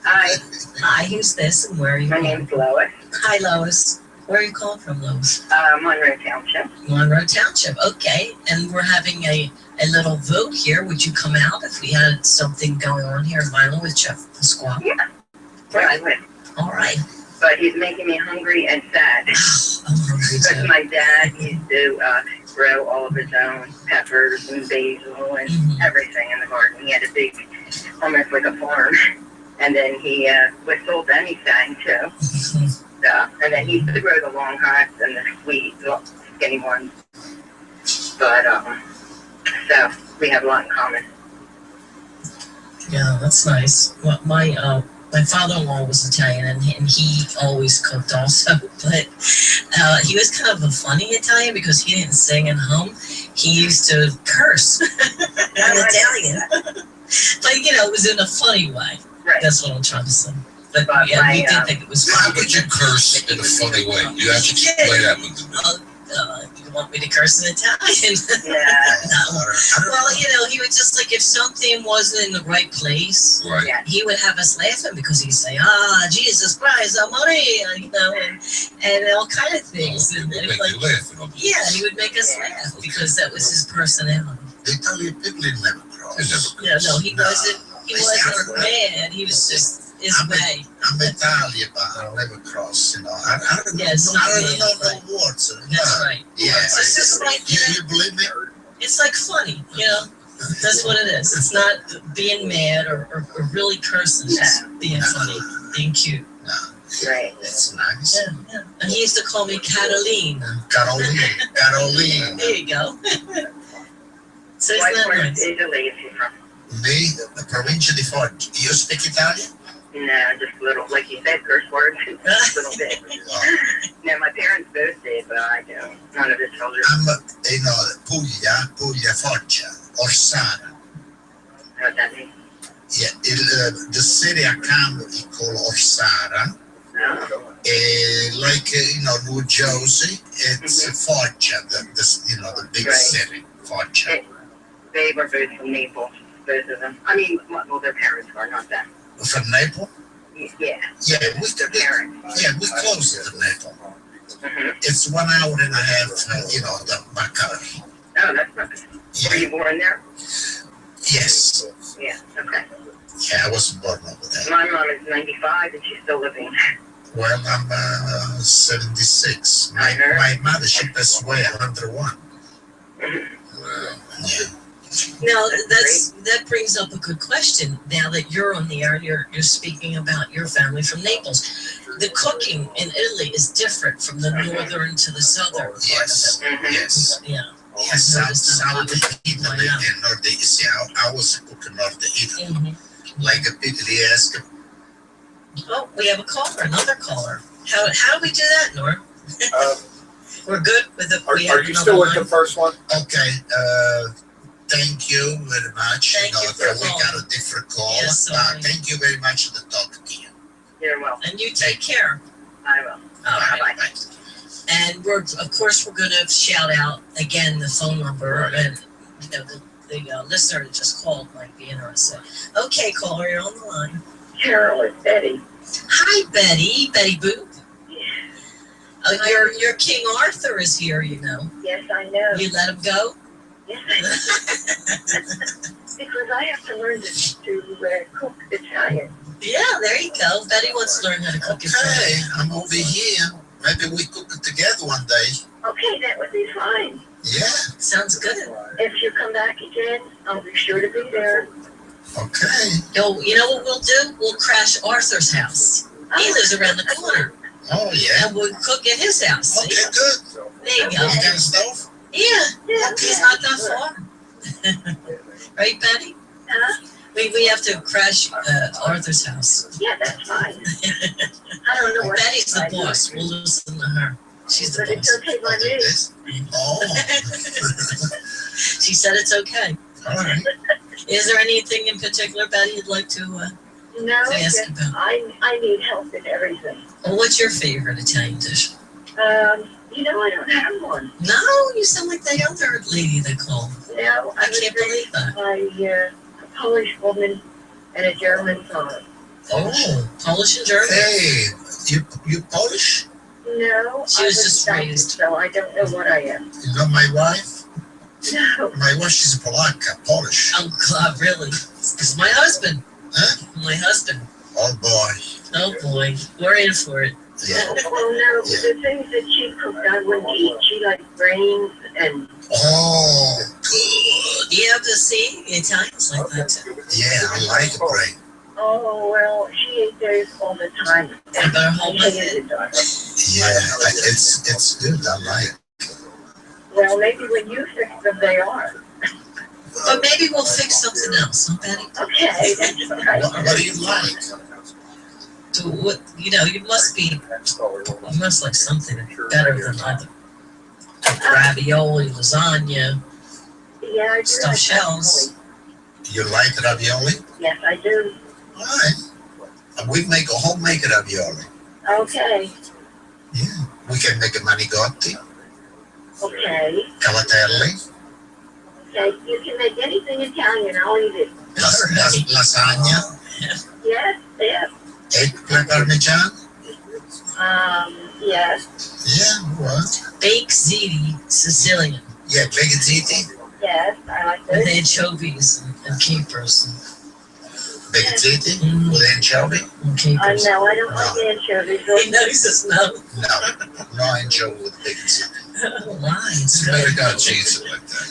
Hi. Hi, who's this and where are you My calling? name's Lois. Hi, Lois. Where are you calling from, Lois? Monroe Township. Monroe Township. Okay. And we're having a little vote here. Would you come out if we had something going on here in Milo with Chef Pasquale? Yeah. Where I live. All right. But he's making me hungry and sad. I'm hungry Because too. my dad used to grow all of his own peppers and basil and everything in the garden. He had a big, almost like a farm. And then he was sold anything too. And then he used to grow the long hots and the sweet, skinny ones. But, so we have a lot in common. Yeah, that's nice. Well, my father-in-law was Italian, and he always cooked also. But he was kind of a funny Italian because he didn't sing and hum. He used to curse in Italian. But, it was in a funny way. Right. That's what I'm trying to say. But yeah, we did think it was How funny. would you curse in a funny way? You have to explain that one to me. You want me to curse in Italian? Yeah. No. Well, you know, he would just like if something wasn't in the right place, Right. Yeah. he would have us laughing because he'd say, "Ah, Jesus Christ, oh Maria," you know, and all kind of things. It And would it make was you like, laugh. And all. yeah, he would make us laugh because that was his personality. The Italian people in never cross. It never Yeah, no, he No. wasn't. He wasn't mad. He was just his way. I'm Italian, but I never cross, you know. I don't know, Yeah, it's not I don't bad, know right. no words. That's No. right. Yeah. It's just like, You believe me? it's like funny, you know. That's what it is. It's not being mad or really cursing. It's just being funny, being cute. Right. It's nice. Yeah, yeah. And he used to call me Cataline. Caroline. There you go. So What isn't that part of nice? Italy is he from? Me, the provincia di Foggia. You speak Italian? No, just a little, like you said, curse words, just a little bit. No, my parents both did, but I don't. None of the children. I'm, Puglia, Foggia, Orsara. How's that mean? Yeah, the city I come is called Orsara. No. Like, New Jersey, it's Foggia, the big Right. city, Foggia. They were both from Naples, both of them. I mean, well, their parents were, not them. From Naples? Yeah, Yeah, their parents. we're close to Naples. Mm-hmm. It's 1 hour and a half, by car. Oh, that's not good. Were Yeah. you born there? Yes. Yeah, okay. Yeah, I wasn't born over there. My mom is 95 and she's still living. Well, I'm 76. My mother, she passed away at 101. Wow. Yeah. Now that brings up a good question. Now that you're on the air, you're speaking about your family from Naples. The cooking in Italy is different from the northern to the southern part Yes. of it. Yes. Yeah. Yes, South Italy and North Italy. I was cooking North Italy. Mm-hmm. Like a Pitliesca. Oh, we have a caller, another caller. How do we do that, Norm? We're good with the. Are you still with the first one? Okay. Thank you very much. Thank you for we got calling. a different call. Yes, sorry. Thank you very much for the talk to you. You're welcome. And you take care. I will. All right. Bye. And we're going to shout out again the phone number, and the listener that just called might be interested. Okay, caller, you're on the line. Carol, it's Betty. Hi, Betty Boop. Your King Arthur is here, you know. Yes, I know. You let him go? Yes, I know. Because I have to learn to cook Italian. Yeah, there you go. Betty wants to learn how to cook Okay, Italian. I'm over here. Maybe we cook it together one day. Okay, that would be fine. Yeah. Sounds good. If you come back again, I'll be sure to be there. Okay. Yo, you know what we'll do? We'll crash Arthur's house. He lives around the corner. Oh, yeah. And we'll cook at his house. Okay, good. There you You go. got a stove? Yeah, it's not that far. Right, Betty? Huh? We have to crash Arthur's house. Yeah, that's fine. I don't know what Betty's the boss. We'll listen to her. She's the But it's boss. okay by me. This? Oh. She said it's okay. All right. Is there anything in particular, Betty, you'd like to No, ask about? I need help in everything. Well, what's your favorite Italian dish? I don't have one. No, you sound like the other lady that called. No, I can't believe that. by a Polish woman and a German fellow. Oh, Polish and German. Hey, you Polish? No, She I was just Dutch, raised. so I don't know what I am. You know my wife? No. My wife, she's a Polacca, Polish. Oh, God, really? It's my husband. Huh? My husband. Oh, boy. Oh, boy. We're in for it. Yeah. Well, no, the things that she cooked, I wouldn't eat. She liked brains and Oh, good. You have to see the Italians like that too. Yeah, I like the brain. oh well, she ate those all the time. I better hold my I head. hated it. Yeah, it's good. I like it. Well, maybe when you fix them, they are. But maybe we'll fix something else, huh, Betty? Okay, that's all right. What do you like? So what, you must like something better than other. Ravioli, lasagna, Yeah, I do. stuffed like shells. You like ravioli? ravioli. Yes, I do. All right. We make a homemade ravioli. Okay. Yeah. We can make a manigotti. Okay. Cavatelli, Okay. You can make anything Italian. I'll eat it. lasagna, Yes. Yes. eggplant parmesan. Yes. Yeah, what? Baked ziti, Sicilian, Yeah, baked ziti. Yes. I like with this. anchovies and capers Baked ziti with anchovy. and capers. No, I don't like anchovies. He knows this now. No anchovy with baked ziti. Why? It's good. Americans eats it like that.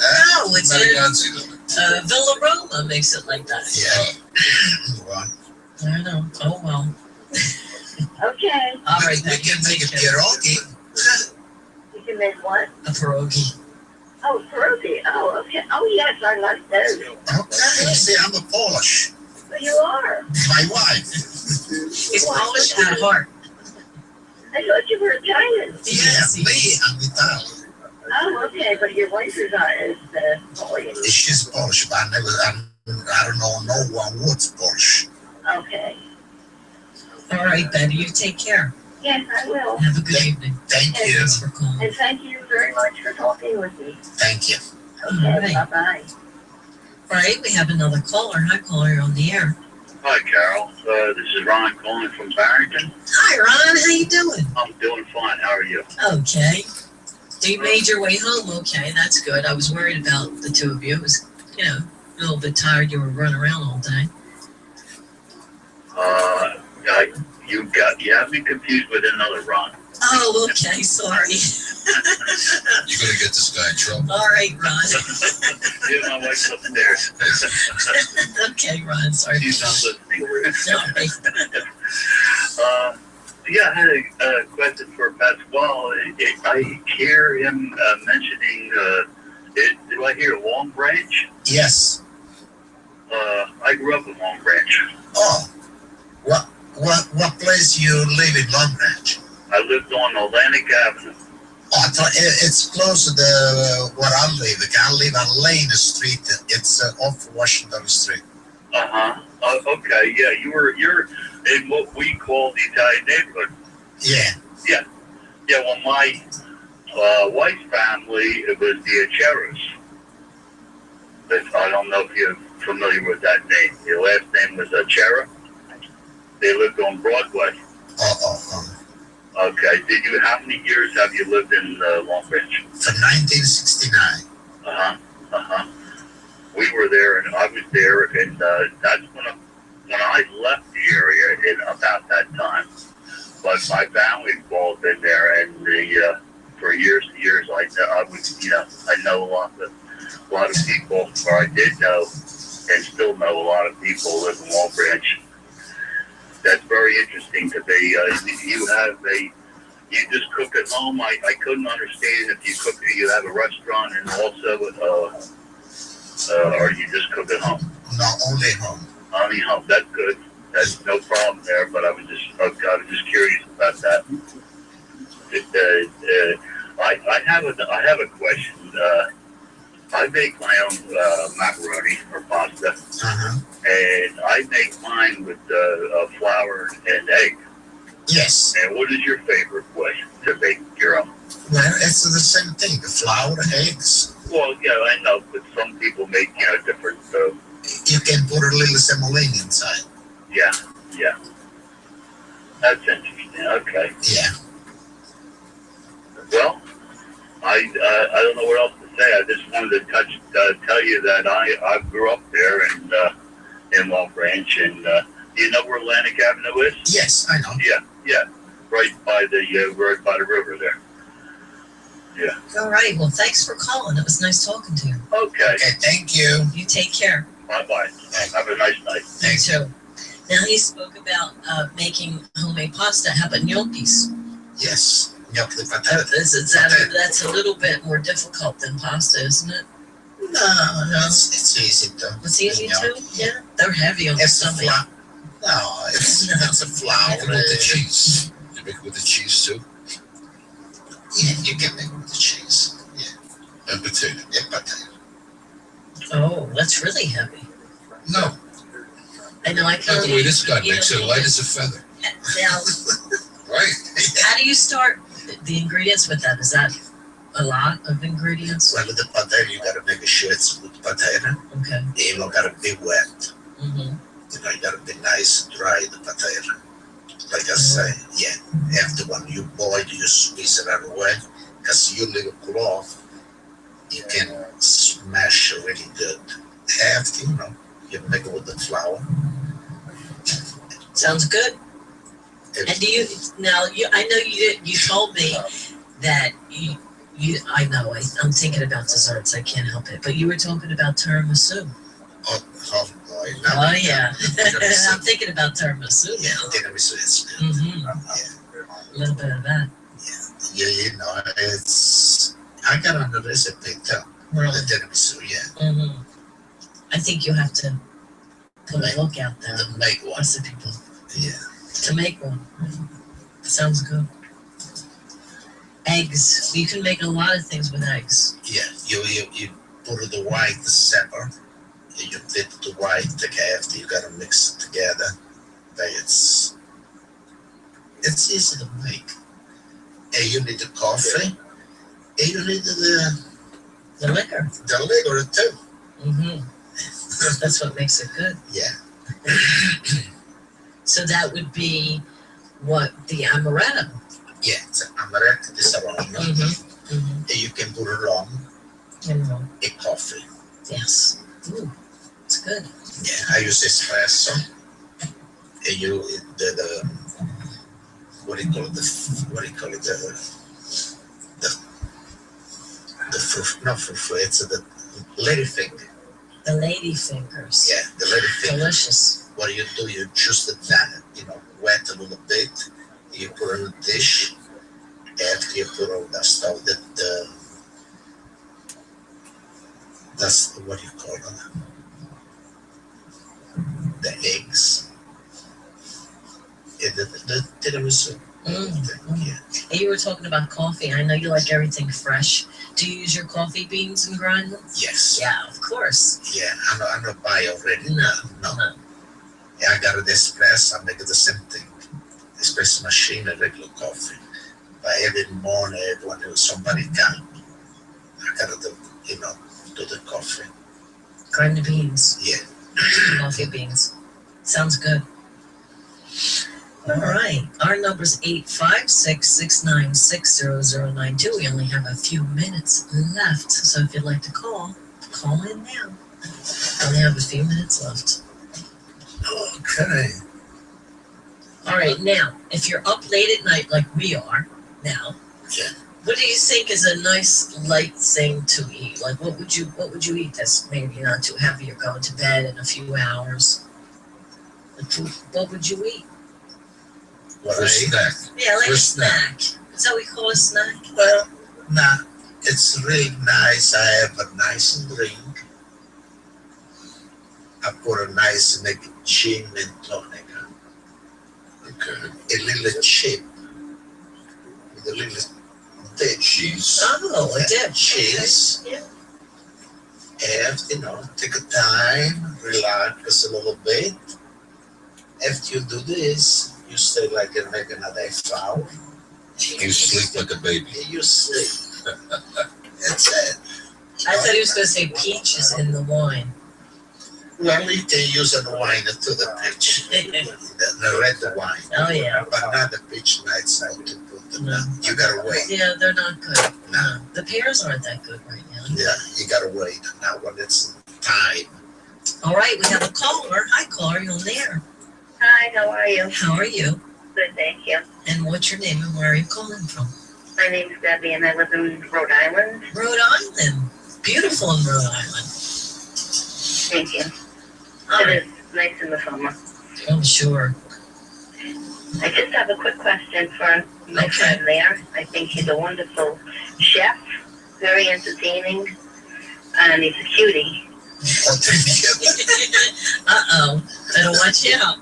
No, it's Americans eat it like that. Villa Roma makes it like that. Yeah. Well, I don't know. Oh well. Okay. All right, we then can you make a take care. pierogi. You can make what? A pierogi. Oh, pierogi. Oh, okay. Oh, yes, I like those. Okay, you see, I'm a Polish. You are. My wife. He's Polish at heart. I thought you were Italian. Yes, he me, is. I'm Italian. Oh, okay, but your wife is Polish. She's Polish, but I don't know no one what's Polish. Okay. All right, Betty, you take care. Yes, I will. Have a good evening. Thank you. Thanks for calling. And thank you very much for talking with me. Thank you. Okay, All right. bye-bye. All right, we have another caller. Hi, caller, you're on the air. Hi, Carol. This is Ron calling from Barrington. Hi, Ron. How you doing? I'm doing fine. How are you? Okay. So you made your way home. Okay, that's good. I was worried about the two of you. It was, a little bit tired. You were running around all day. You have me confused with another Ron. Oh, okay. Sorry. You're going to get this guy in trouble. All right, Ron. Yeah, my wife's upstairs. Okay, Ron. Sorry. She's not listening. Sorry. Yeah, I had a question for Pasquale. I hear him mentioning, do I hear Long Branch? Yes. I grew up in Long Branch. Oh, what place you live in Long Branch? I lived on Atlantic Avenue. Oh, I thought it's close to the where I live. I live on Lane Street. It's off Washington Street. Okay, yeah, you're in what we call the Italian neighborhood. Yeah. Yeah, well, my wife's family, it was the Acheras. I don't know if you're familiar with that name. Your last name was Achera. They lived on Broadway. Okay. How many years have you lived in Long Branch? From 1969. We were there, and I was there, and that's when I left the area in about that time. But my family involved in there, and for years and years, I know a lot of people, or I did know, and still know a lot of people live in Long Branch. That's very interesting to me. You just cook at home. I couldn't understand if you have a restaurant and also, or you just cook at home. No, only home. Only home. That's good. That's no problem there. But I was just curious about that. I have a question. I make my own macaroni or pasta, and I make mine with flour and egg. Yes. And what is your favorite way to make your own? Well, it's the same thing. The flour, eggs. Well, yeah, I know, but some people make different. You can put a little semolina inside. Yeah. That's interesting. Okay. Yeah. Well, I don't know what else to say. I just wanted to tell you that I grew up there in Long Branch, and do you know where Atlantic Avenue is? Yes, I know. Yeah, right by the river there. Yeah. All right. Well, thanks for calling. It was nice talking to you. Okay. Thank you. You take care. Bye. Have a nice night. You too. Now he spoke about making homemade pasta. How about gnocchis? Yes. Gnocchi patate. That's a little bit more difficult than pasta, isn't it? No, it's easy though. It's easy too? Yeah. They're heavy on the stomach. No, it's a flour. You can with the cheese. You make it with the cheese too? Yeah, you can make it with the cheese. Yeah. And potato. Yeah, potato. Oh, that's really heavy. No. I know. I Not can't. the way this guy makes it, light as a feather. Now, Right. how do you start the ingredients with that? Is that a lot of ingredients? Well, the potato, you gotta make sure it's good potato. Okay. You don't gotta be wet. Mm-hmm. You know, you gotta be nice, dry, the potato. Like I say, yeah. After when you boil, you squeeze it out of the way. Because you little cloth, you can smash it really good. Half, you know, you make it with the flour. Sounds good. And do you now? I know you told me that I know. I'm thinking about desserts. I can't help it. But you were talking about tiramisu. Oh boy! Oh yeah. I'm thinking about tiramisu. Yeah, tiramisu is good. Mm-hmm. Yeah. A little bit of that. Yeah, you know, it's. I got on the recipe too. Really? The tiramisu, yeah. Mm-hmm. I think you have to put a book out there. To make one. Recipe book. Yeah. To make one. Sounds good. Eggs. You can make a lot of things with eggs. Yeah, you put the white separate. You dip the white, the half. You gotta mix it together. But it's easy to make. And you need the coffee. And you need the liquor. The liquor too. Mm-hmm. That's what makes it good. Yeah. So that would be what the amaretto. Yeah, it's amaretto di Saronno. Mm-hmm. Mm-hmm. And you can put rum and coffee. Yes. Ooh, it's good. Yeah, I use espresso. And you the what do you call it? It's the lady finger. The lady fingers. Yeah, the lady finger. Delicious. What you do, you just wet a little bit. You put it in a dish. After you put all that stuff, that's what you call it. The eggs. The tiramisu. Yeah. And you were talking about coffee. I know you like everything fresh. Do you use your coffee beans and grind them? Yes. Yeah, of course. Yeah, I'm not buy already. No. Yeah, I got an espresso. I make it the same thing. Espresso machine and regular coffee. But every morning, when somebody come, I gotta do the coffee. Grind the beans. Yeah. Coffee beans. Sounds good. All right. Our number's 856-696-0092. We only have a few minutes left. So if you'd like to call in now. Only have a few minutes left. Okay. All right. Now, if you're up late at night like we are now, what do you think is a nice light thing to eat? Like what would you eat that's maybe not too heavy? You're going to bed in a few hours. What would you eat? For a snack. Yeah, like For a snack. Is that what we call a snack? Well, nah, it's really nice. I have a nice drink. I put a nice gin and tonic. Okay. A little chip with a little dip. Cheese. Oh, a dip. Cheese. Okay. Yeah. And, take a time, relax a little bit. After you do this, you stay like another hour. You sleep like a baby. You sleep. That's it. I thought he was going to say peaches in the wine. Well, you can use the wine to the peach. the red wine. Oh, yeah. But not the peach nights out to put them. No. You gotta wait. Yeah, they're not good. No. The pears aren't that good right now. Yeah, you gotta wait. Now when it's time. All right, we have a caller. Hi, caller. You're on there. Hi, how are you? How are you? Good, thank you. And what's your name and where are you calling from? My name's Debbie and I live in Rhode Island. Rhode Island. Beautiful in Rhode Island. Thank you. All right. It is nice in the summer. I'm sure. I just have a quick question for my friend there. I think he's a wonderful chef, very entertaining, and he's a cutie. Uh-oh. Better watch out.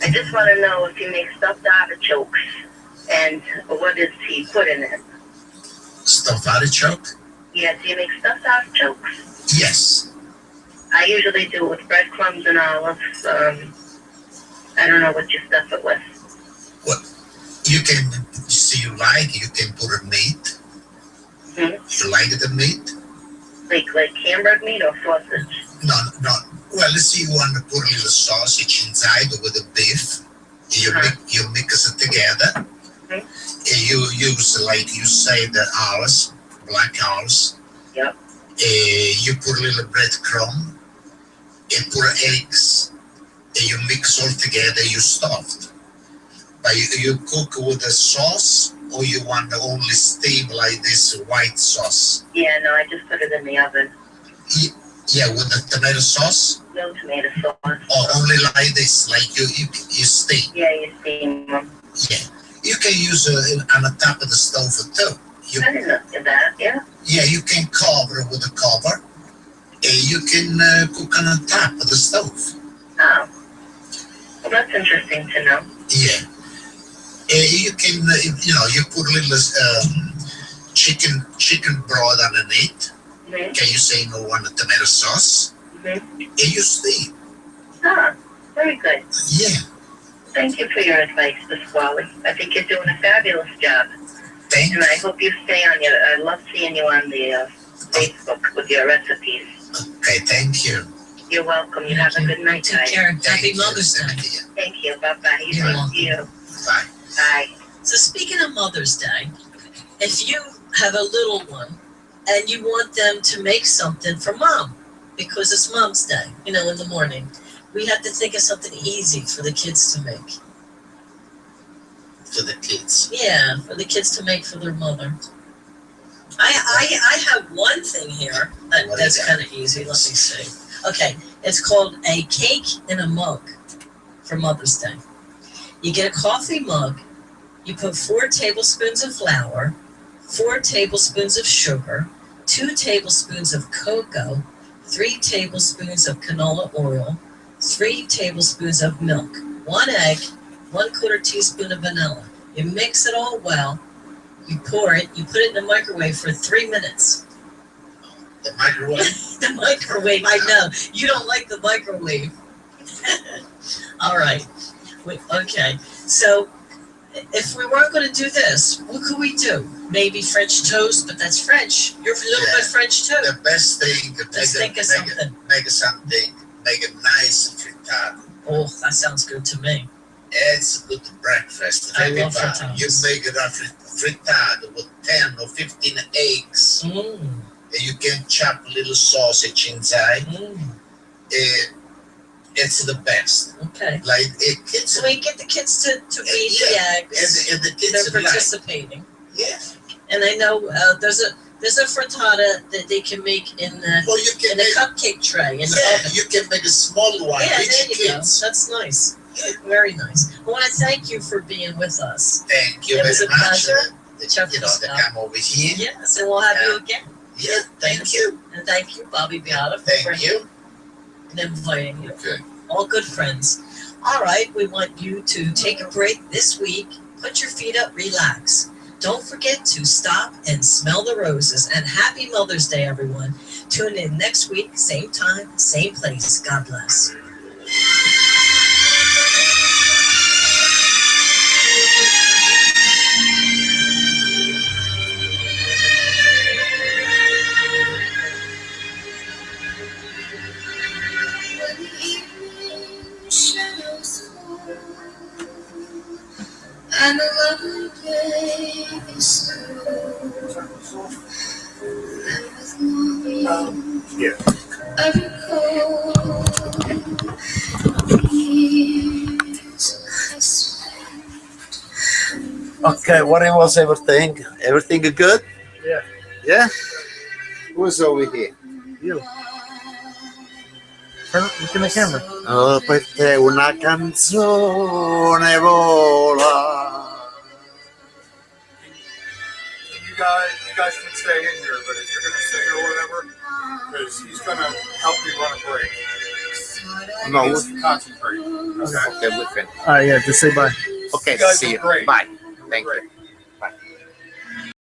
I just want to know if he makes stuffed artichokes and what does he put in it? Stuffed artichoke? Yes, do you make stuffed artichokes? Yes. I usually do it with breadcrumbs and olives. I don't know what you stuff it with. What? You can you like, you can put a meat. You like the meat? Like hamburger meat or sausage? No. Well, let's say you want to put a little sausage inside with the beef. You mix it together. You use, like you say, the olives, black olives. Yep. You put a little breadcrumb. You put eggs. You mix all together. You stuffed. But you cook with the sauce, or you want to only steam like this white sauce? Yeah, no, I just put it in the oven. Yeah, with the tomato sauce? No tomato sauce. Or only like this, like you steam? Yeah, you steam them. Yeah. You can use it on the top of the stove too. I didn't know that, yeah. Yeah, you can cover it with a cover. And you can cook on the top of the stove. Oh. Well, that's interesting to know. Yeah. You can, you put a little chicken broth underneath. Can you say no on the tomato sauce? And you steam. Ah, very good. Yeah. Thank you for your advice, Pasquale. I think you're doing a fabulous job. Thank you. And I hope you stay on your, I love seeing you on the Facebook with your recipes. Okay, thank you. You're welcome. You have a good night, guys. Take care. Happy Mother's Day. Thank you. Bye-bye. You're welcome. You. Bye. Bye. So speaking of Mother's Day, if you have a little one and you want them to make something for Mom, because it's Mom's Day, in the morning, we have to think of something easy for the kids to make. For the kids? Yeah, for the kids to make for their mother. I have one thing here that's kind of easy. Let me see. Okay, it's called a cake in a mug for Mother's Day. You get a coffee mug, you put 4 tablespoons of flour, 4 tablespoons of sugar, 2 tablespoons of cocoa, 3 tablespoons of canola oil, 3 tablespoons of milk, 1 egg, 1/4 teaspoon of vanilla. You mix it all well, you pour it, you put it in the microwave for 3 minutes. The microwave? The microwave, I know. You don't like the microwave. All right. Okay. So if we weren't going to do this, what could we do? Maybe French toast, but that's French. You're a little bit French too. The best thing, Let's think of something. Make a nice frittata. Oh, that sounds good to me. It's good breakfast. I love frittata. You make it a frittata with 10 or 15 eggs. And you can chop a little sausage inside. It's the best. Okay. Like kids. So we get the kids to eat the eggs. And the kids they're participating. Yeah. And I know there's a frittata that they can make in the cupcake tray in the oven. You can make a small one. Yeah, there you go. That's nice. Very nice. I want to thank you for being with us. Thank you very much. It was a pleasure. To come over here. Yes, and we'll have you again. Yeah, thank you. And thank you, Bobby Beata, for and inviting you. Okay. All good friends. All right, we want you to take a break this week. Put your feet up, relax. Don't forget to stop and smell the roses. And happy Mother's Day, everyone. Tune in next week, same time, same place. God bless. And a lovely day is through. And with longing, I recall the years I spent. Okay, what was everything? Everything good? Yeah. Yeah? Who's over here? You. Look in the camera. Oh, perché una canzone vola. You guys can stay in here, but if you're going to sing or whatever, because he's going to help you run a break. No, Just concentrate. Okay. Okay, we can. Yeah, just say bye. Okay, You guys see are you. great. Bye. Thank you.